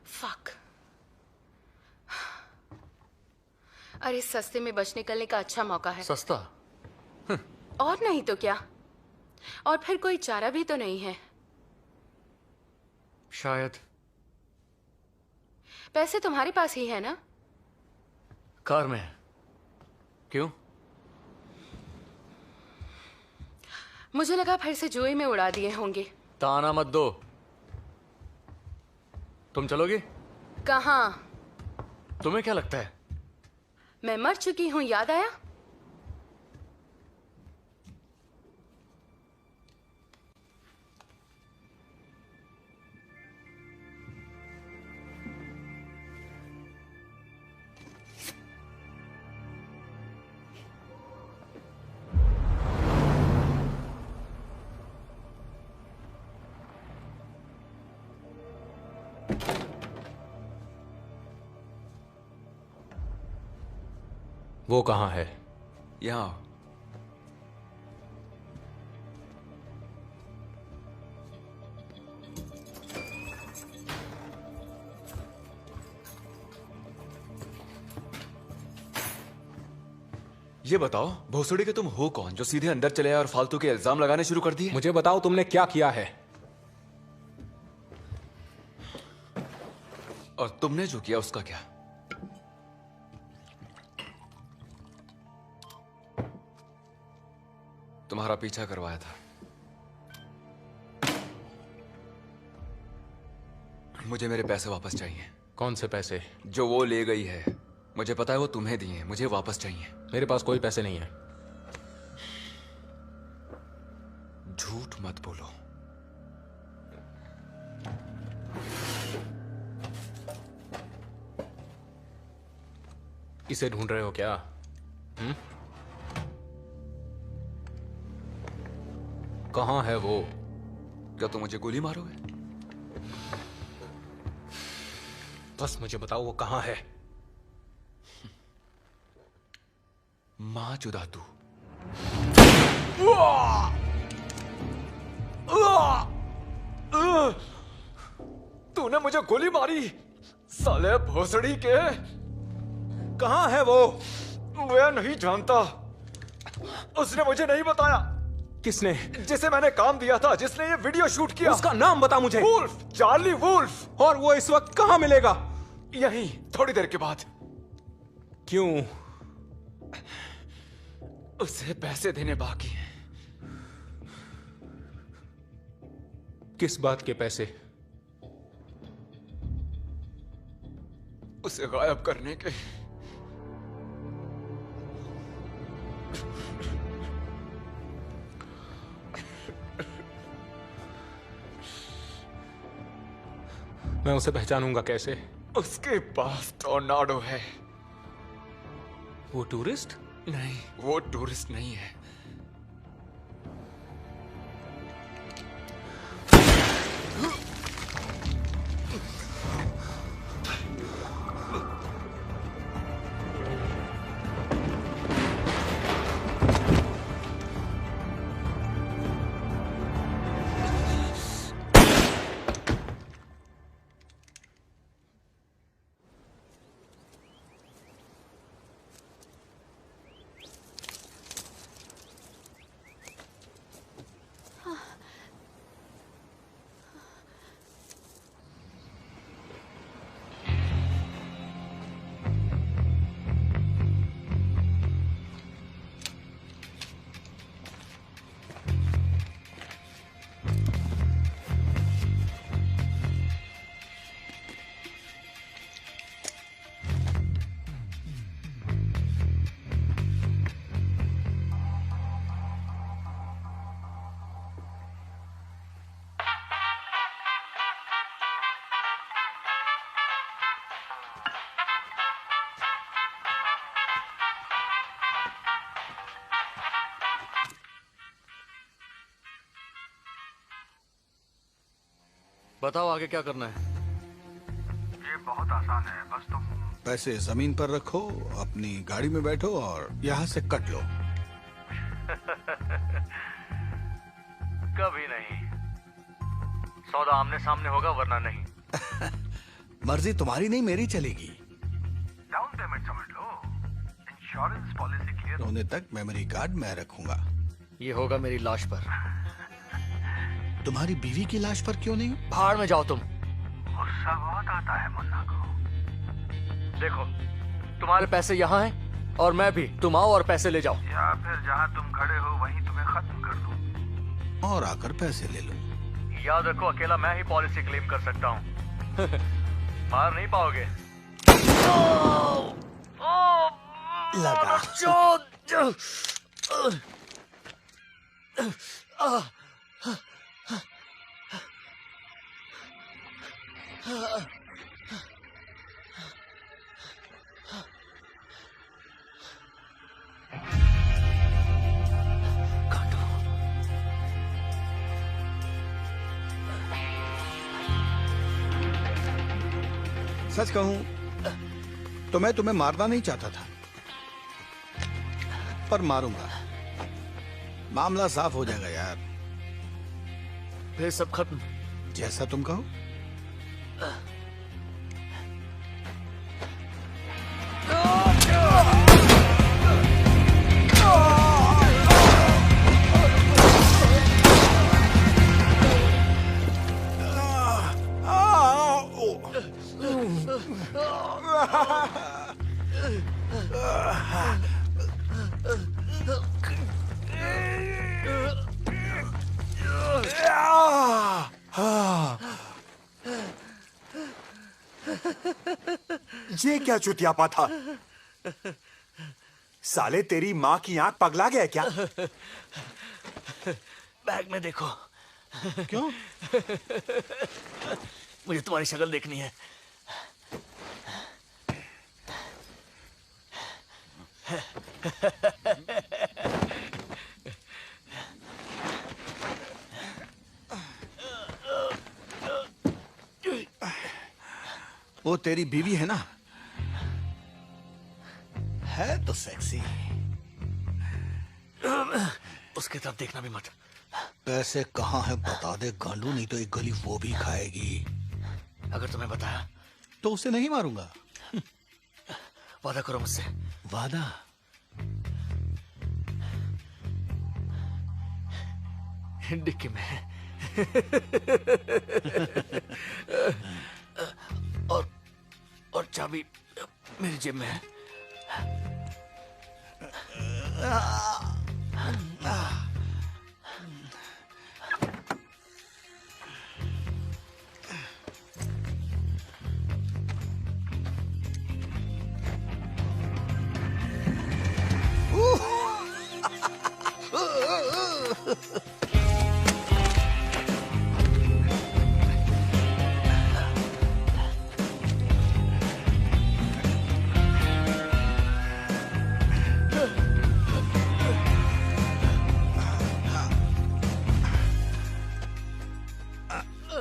फक। अरे सस्ते में बच निकलने का अच्छा मौका है। सस्ता? और नहीं तो क्या। और फिर कोई चारा भी तो नहीं है। शायद। पैसे तुम्हारे पास ही है ना? कार में है। क्यों? मुझे लगा फिर से जुए में उड़ा दिए होंगे। ताना मत दो। तुम चलोगी? कहाँ? तुम्हें क्या लगता है? मैं मर चुकी हूं, याद आया? वो कहाँ है? यहाँ ये बताओ भोसड़ी के तुम हो कौन जो सीधे अंदर चले आए और फालतू के इल्जाम लगाने शुरू कर दिए? मुझे बताओ तुमने क्या किया है? और तुमने जो किया उसका क्या? तुम्हारा पीछा करवाया था। मुझे मेरे पैसे वापस चाहिए। कौन से पैसे? जो वो ले गई है। मुझे पता है वो तुम्हें दिए, मुझे वापस चाहिए। मेरे पास कोई पैसे नहीं है। झूठ मत बोलो। इसे ढूंढ रहे हो क्या? कहां है वो? क्या तुम मुझे गोली मारोगे? बस मुझे बताओ वो कहां है? मां चुदा तू। तूने मुझे गोली मारी साले भोसड़ी के। कहां है वो? मैं नहीं जानता। उसने मुझे नहीं बताया। किसने? जिसे मैंने काम दिया था, जिसने ये वीडियो शूट किया। उसका नाम बता मुझे। Wolf, Charlie Wolf. और वो इस वक्त कहां मिलेगा? यहीं थोड़ी देर के बाद। क्यों? उसे पैसे देने बाकी हैं। किस बात के पैसे? उसे गायब करने के। मैं उसे पहचानूंगा कैसे? उसके पास टोर्नाडो है। वो टूरिस्ट? नहीं, वो टूरिस्ट नहीं है। बताओ आगे क्या करना है? ये बहुत आसान है, बस तुम पैसे जमीन पर रखो, अपनी गाड़ी में बैठो और यहाँ से कट लो। कभी नहीं। सौदा आमने सामने होगा वरना नहीं। मर्जी तुम्हारी नहीं मेरी चलेगी। डाउन पेमेंट समझ लो। इंश्योरेंस पॉलिसी क्लियर होने तक मेमोरी कार्ड मैं रखूंगा। ये होगा मेरी लाश पर। तुम्हारी बीवी की लाश पर क्यों नहीं? भाड़ में जाओ तुम। गुस्सा बहुत आता है मुन्ना को। देखो तुम्हारे पैसे यहाँ हैं और मैं भी। तुम आओ और पैसे ले जाओ। या फिर जहाँ तुम खड़े हो वहीं तुम्हें खत्म कर दूं। और आकर पैसे ले लो। याद रखो अकेला मैं ही पॉलिसी क्लेम कर सकता हूँ। मार नहीं पाओगे। लगा। सच कहूं तो मैं तुम्हें मारना नहीं चाहता था, पर मारूंगा। मामला साफ हो जाएगा यार। फिर सब खत्म। जैसा तुम कहो। ये क्या चुतियापा था? साले तेरी माँ की आंख पगला गया क्या? बैग में देखो। क्यों? मुझे तुम्हारी शक्ल देखनी है। वो तेरी बीवी है ना? है तो सेक्सी। उसकी तरफ देखना भी मत। पैसे कहाँ है बता दे गांडू, नहीं तो एक गली वो भी खाएगी। अगर तुम्हें बताया तो उसे नहीं मारूंगा। वादा करो मुझसे। वादा? डिक्की में है। और चाबी मेरी जेब में है।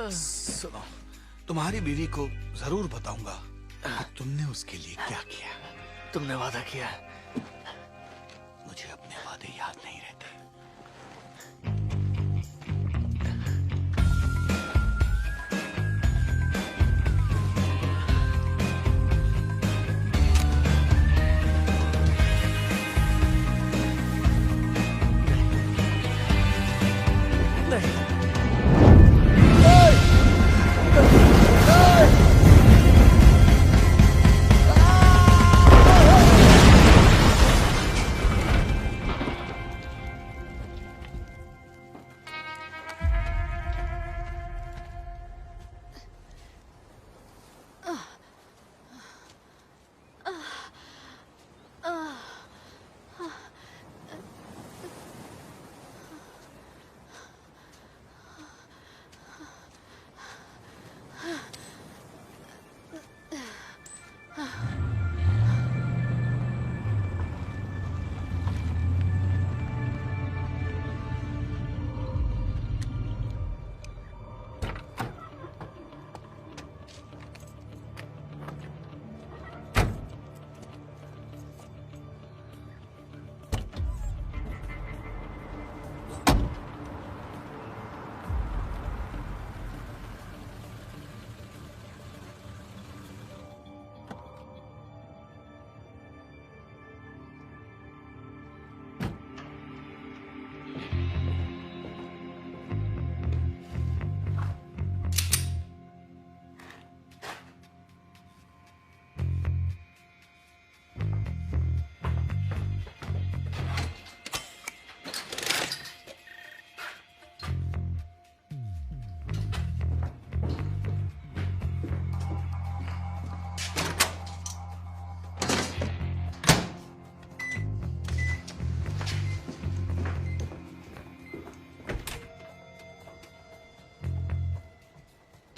सुनो, तुम्हारी बीवी को जरूर बताऊंगा कि तुमने उसके लिए क्या किया। तुमने वादा किया। मुझे अपने वादे याद नहीं रहते।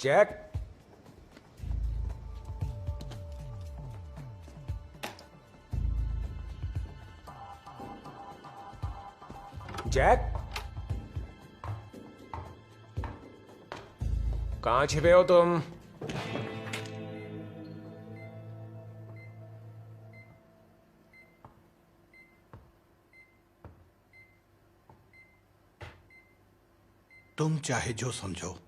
जैक, जैक, कहाँ छिपे हो तुम? तुम चाहे जो समझो,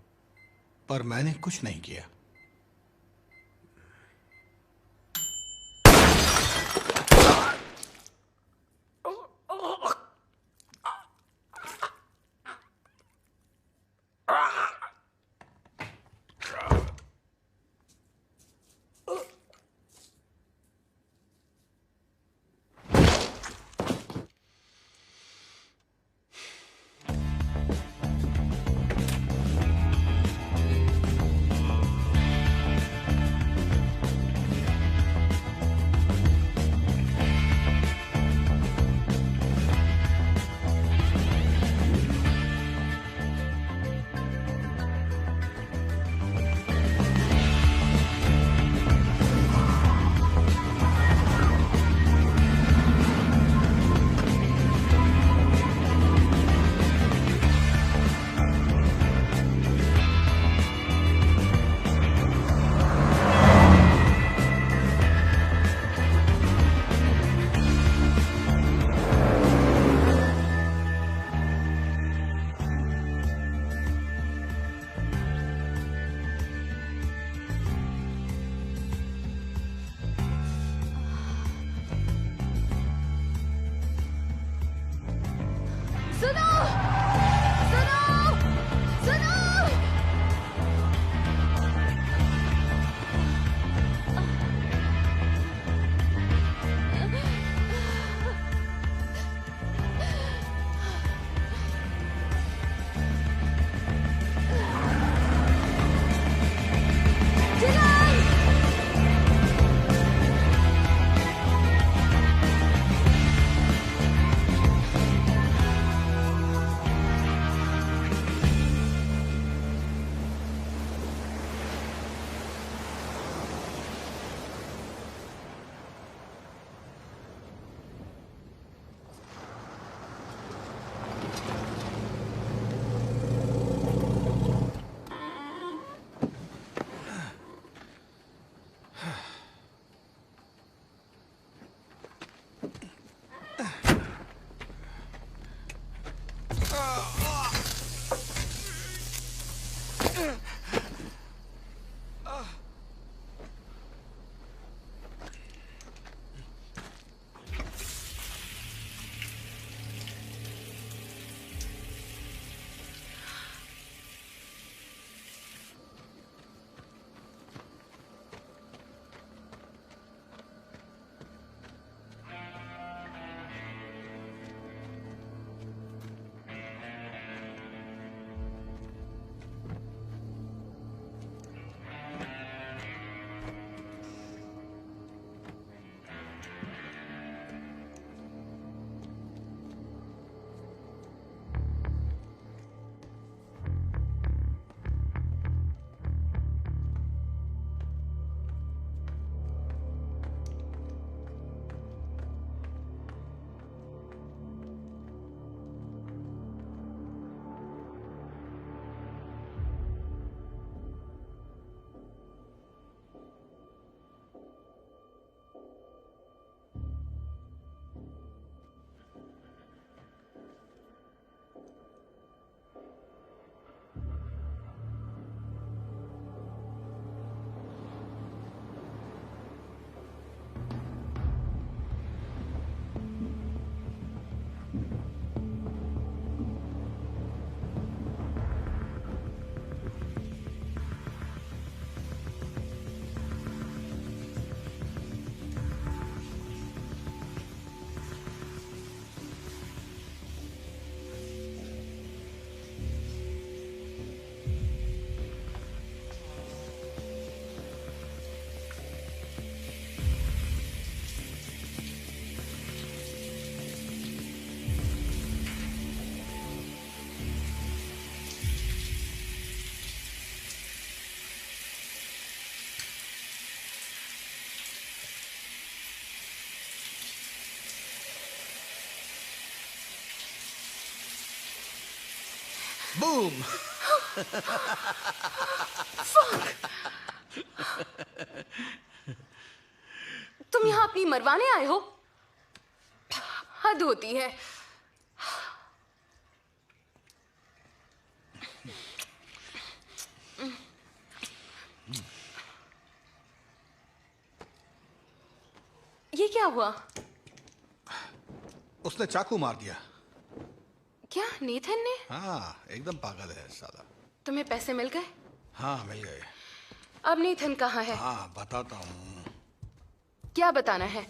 पर मैंने कुछ नहीं किया। बूम। तुम यहाँ अपनी मरवाने आए हो? हद होती है। ये क्या हुआ? उसने चाकू मार दिया। क्या नेथन ने? हाँ, एकदम पागल है साला। तुम्हें पैसे मिल गए? हाँ, मिल गए। अब नेथन कहाँ है? हाँ, बताता हूँ। क्या बताना है?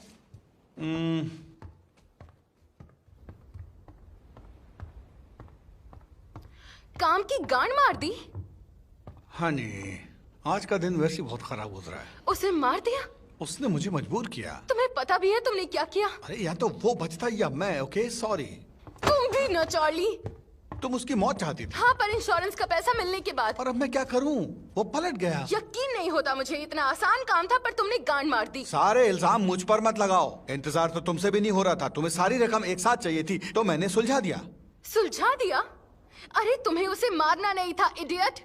काम की गांड मार दी? हाँ नहीं, आज का दिन वैसे ही बहुत खराब गुजरा है। उसे मार दिया? उसने मुझे मजबूर किया। तुम्हें पता भी है तुमने क्या किया? अरे या तो वो बचता या मैं। Okay, sorry. तुम भी न चार्ली। तुम उसकी मौत चाहती थी। हाँ, पर इंश्योरेंस का पैसा मिलने के बाद। और अब मैं क्या करूं? वो पलट गया। यकीन नहीं होता मुझे, इतना आसान काम था पर तुमने गांड मार दी। सारे इल्जाम मुझ पर मत लगाओ। इंतजार तो तुमसे भी नहीं हो रहा था। तुम्हें सारी रकम एक साथ चाहिए थी तो मैंने सुलझा दिया। सुलझा दिया? अरे तुम्हें उसे मारना नहीं था, इडियट।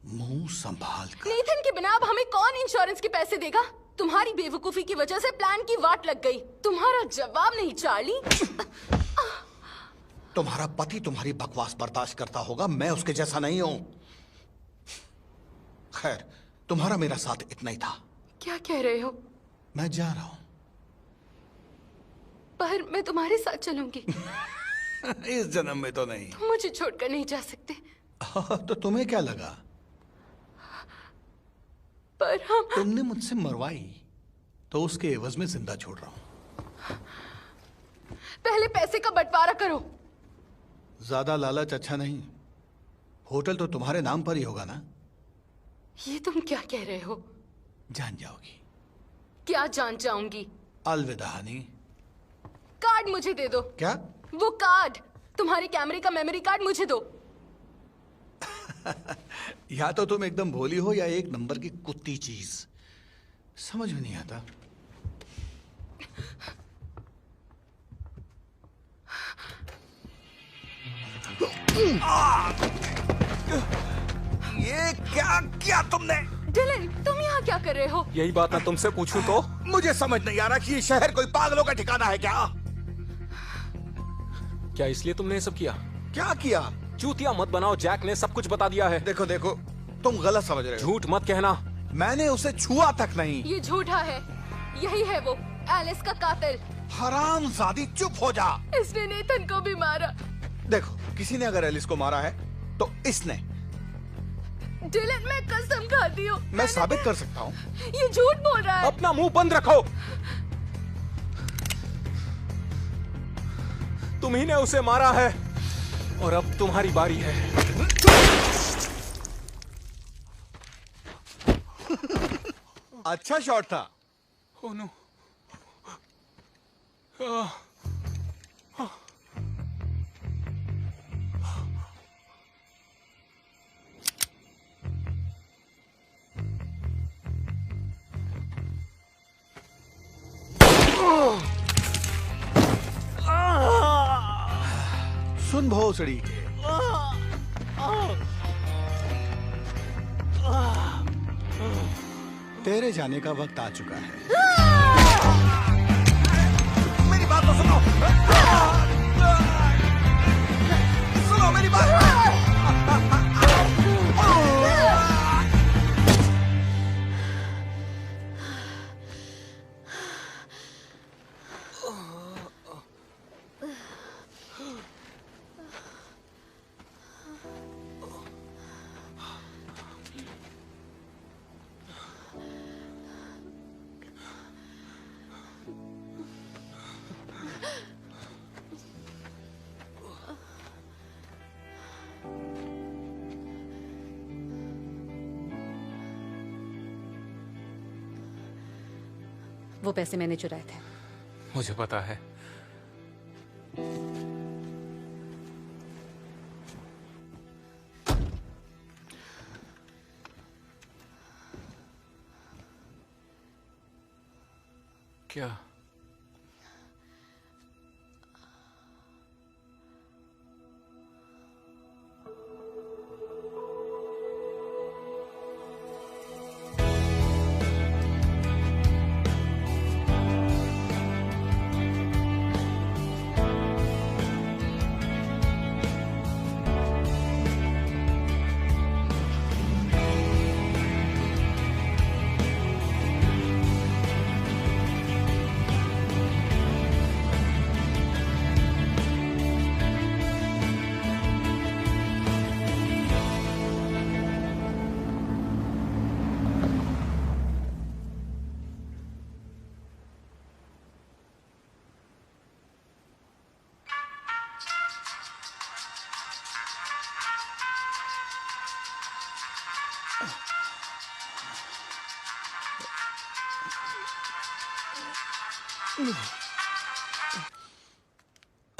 मुंह संभाल कर। नेथन के बिना अब हमें कौन इंश्योरेंस के पैसे देगा? तुम्हारी बेवकूफी की वजह से प्लान की वाट लग गई। तुम्हारा जवाब नहीं चार्ली। तुम्हारा पति तुम्हारी बकवास बर्दाश्त करता होगा, मैं उसके जैसा नहीं हूं। खैर, तुम्हारा मेरा साथ इतना ही था। क्या कह रहे हो? मैं जा रहा हूं। पर मैं तुम्हारे साथ चलूंगी। इस जन्म में तो नहीं। तुम मुझे छोड़कर नहीं जा सकते। तो तुम्हें क्या लगा? पर हम तुमने मुझसे मरवाई तो उसके एवज में जिंदा छोड़ रहा हूं। पहले पैसे का बंटवारा करो। ज्यादा लालच अच्छा नहीं। होटल तो तुम्हारे नाम पर ही होगा ना? ये तुम क्या कह रहे हो? जान जाओगी। क्या जान जाऊंगी? अलविदा हनी। कार्ड मुझे दे दो। क्या? वो कार्ड, तुम्हारे कैमरे का मेमोरी कार्ड मुझे दो। या तो तुम एकदम भोली हो या एक नंबर की कुत्ती चीज। समझ में नहीं आता। ये क्या किया तुमने? डिलन, तुम यहाँ क्या कर रहे हो? यही बात मैं तुमसे पूछूं तो? मुझे समझ नहीं आ रहा कि ये शहर कोई पागलों का ठिकाना है क्या? क्या इसलिए तुमने ये सब किया? क्या किया? चूतिया मत बनाओ, जैक ने सब कुछ बता दिया है। देखो देखो, तुम गलत समझ रहे हो। झूठ मत कहना। मैंने उसे छुआ तक नहीं। ये झूठा है। यही है वो, एलिस का कातिल। हरामजादी, चुप हो जा। इसने नेथन को भी मारा। देखो, किसी ने अगर एलिस को मारा है तो इसने। डिलन, मैं कसम खाती हूँ। मैं साबित कर सकता हूँ। ये झूठ बोल रहा है। अपना मुंह बंद रखो। तुम ही ने उसे मारा है और अब तुम्हारी बारी है। अच्छा शॉट था। Oh no. सुन भोसड़ी के, तेरे जाने का वक्त आ चुका है। मेरी बात तो सुनो। सुनो मेरी बात। वो पैसे मैंने चुराए थे। मुझे पता है। क्या?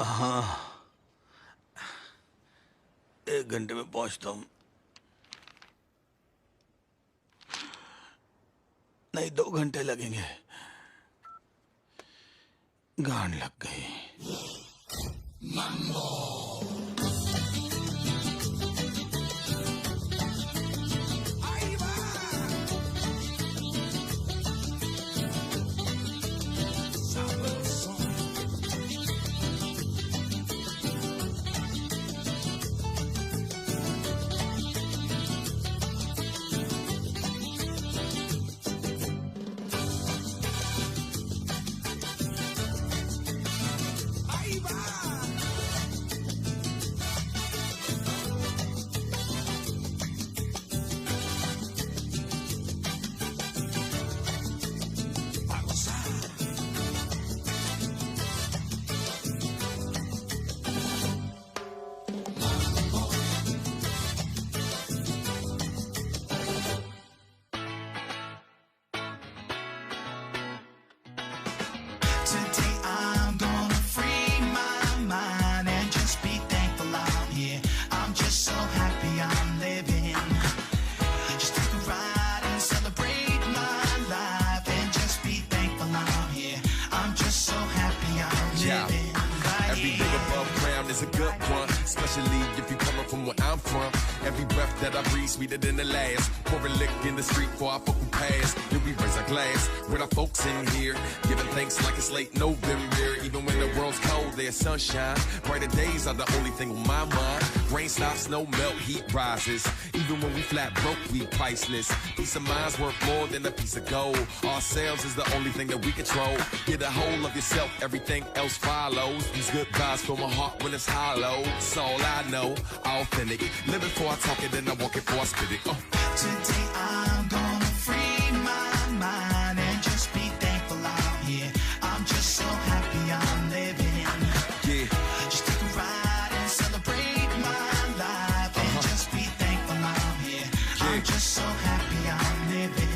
हाँ, 1 घंटे में पहुंचता हूँ। नहीं, 2 घंटे लगेंगे। गांड लग गई। Every day above ground is a good one, especially if you coming from where I'm from. Every breath that I breathe sweeter than the last. Pour a lick in the street before I fucking pass. Then we raise our glass with our folks in here, giving thanks like it's late November. Even when the world's cold, there's sunshine. Brighter days are the only thing on my mind. Rain stops, snow melt, heat rises. Even when we flat broke, we priceless. Peace of mind's worth more than a piece of gold. Ourselves is the only thing that we control. Get a hold of yourself, everything else follows. These good vibes fill my heart when it's hollow. It's all I know, authentic. Live it before I talk it, then I walk it before I spit it. Today I'm gonna free my mind and just be thankful I'm here. I'm just so happy I'm living. Yeah. Just take a ride and celebrate my life and just be thankful I'm here. I'm just so happy I'm living.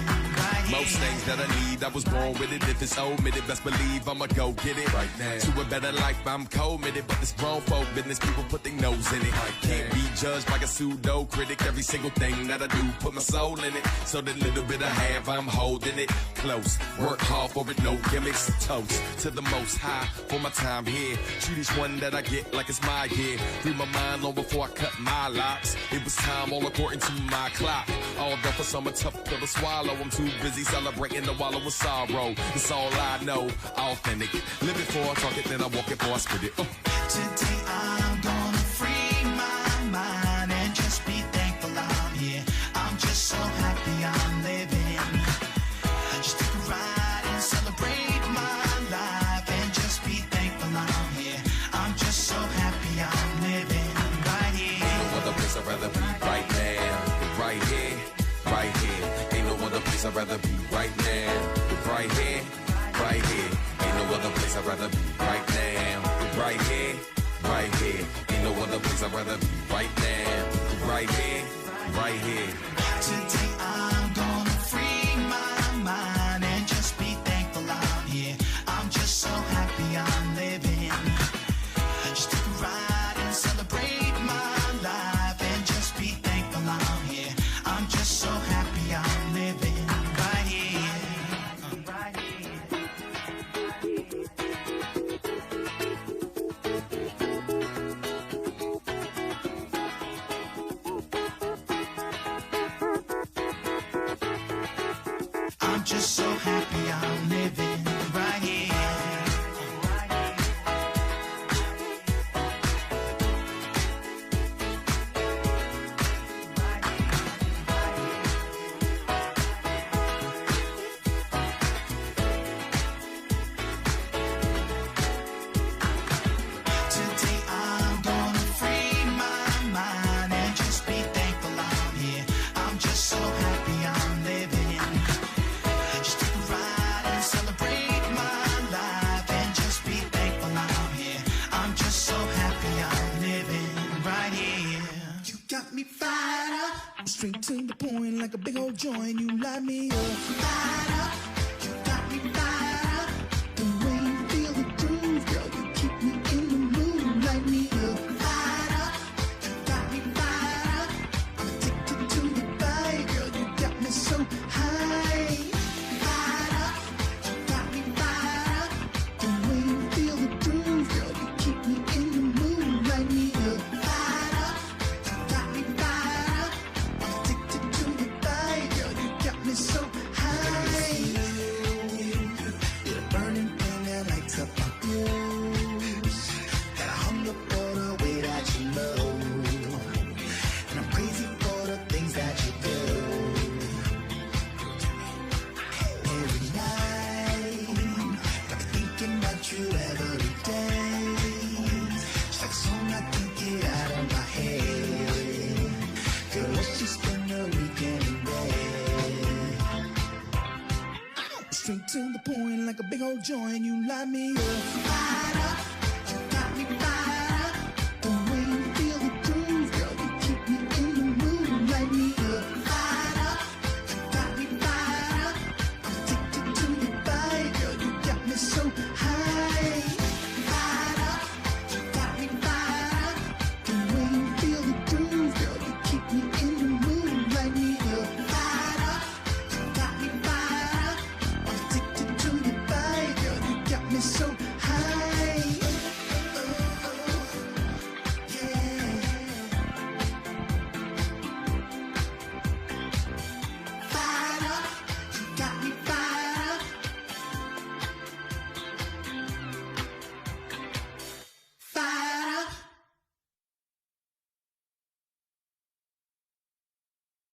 Most things that I need, I was born with it. If it's omitted, best believe I'ma go get it right now. To a better life, I'm committed, but this grown folk business, people put their nose in it. Can't be judged by a pseudo critic. Every single thing that I do, put my soul in it. So the little bit I have, I'm holding it close. Work hard for it, no gimmicks. Toast to the most high for my time here. Treat each one that I get like it's my year. Free my mind long before I cut my locks. It was time all according to my clock. All done for summer, tough pill to swallow. I'm too busy celebrating the wallow of sorrow. It's all I know, authentic. Live it before I talk it, then I walk it before I spit it. Today I'm gonna free my mind and just be thankful I'm here. I'm just so happy I'm living. Just take a ride and celebrate my life and just be thankful I'm here. I'm just so happy I'm living right here. Ain't no other place I'd rather be right now. Right here, right here. Ain't no other place I'd rather be right now. Right here, right here. Ain't no other place I'd rather be right now. Right here, right here. Ain't no other place I'd rather be right now. Right here, right here. Today I'm gonna free my mind and just be thankful I'm here. I'm just so happy I'm living. Just take a ride and celebrate my life and just be thankful I'm here. I'm just so happy I'm living right here. Right here. I'm just so happy I'm living right here. Today I'm gonna free my mind and just be thankful I'm here. I'm just so happy I'm living. Just take a ride and celebrate my life and just be thankful I'm here. I'm just so happy I'm living right here. You got me fired up. I'm straight to the point like a big old joint. You light me up. Fired up. You got me fired up. straight to the point like a big old joint. You light me up.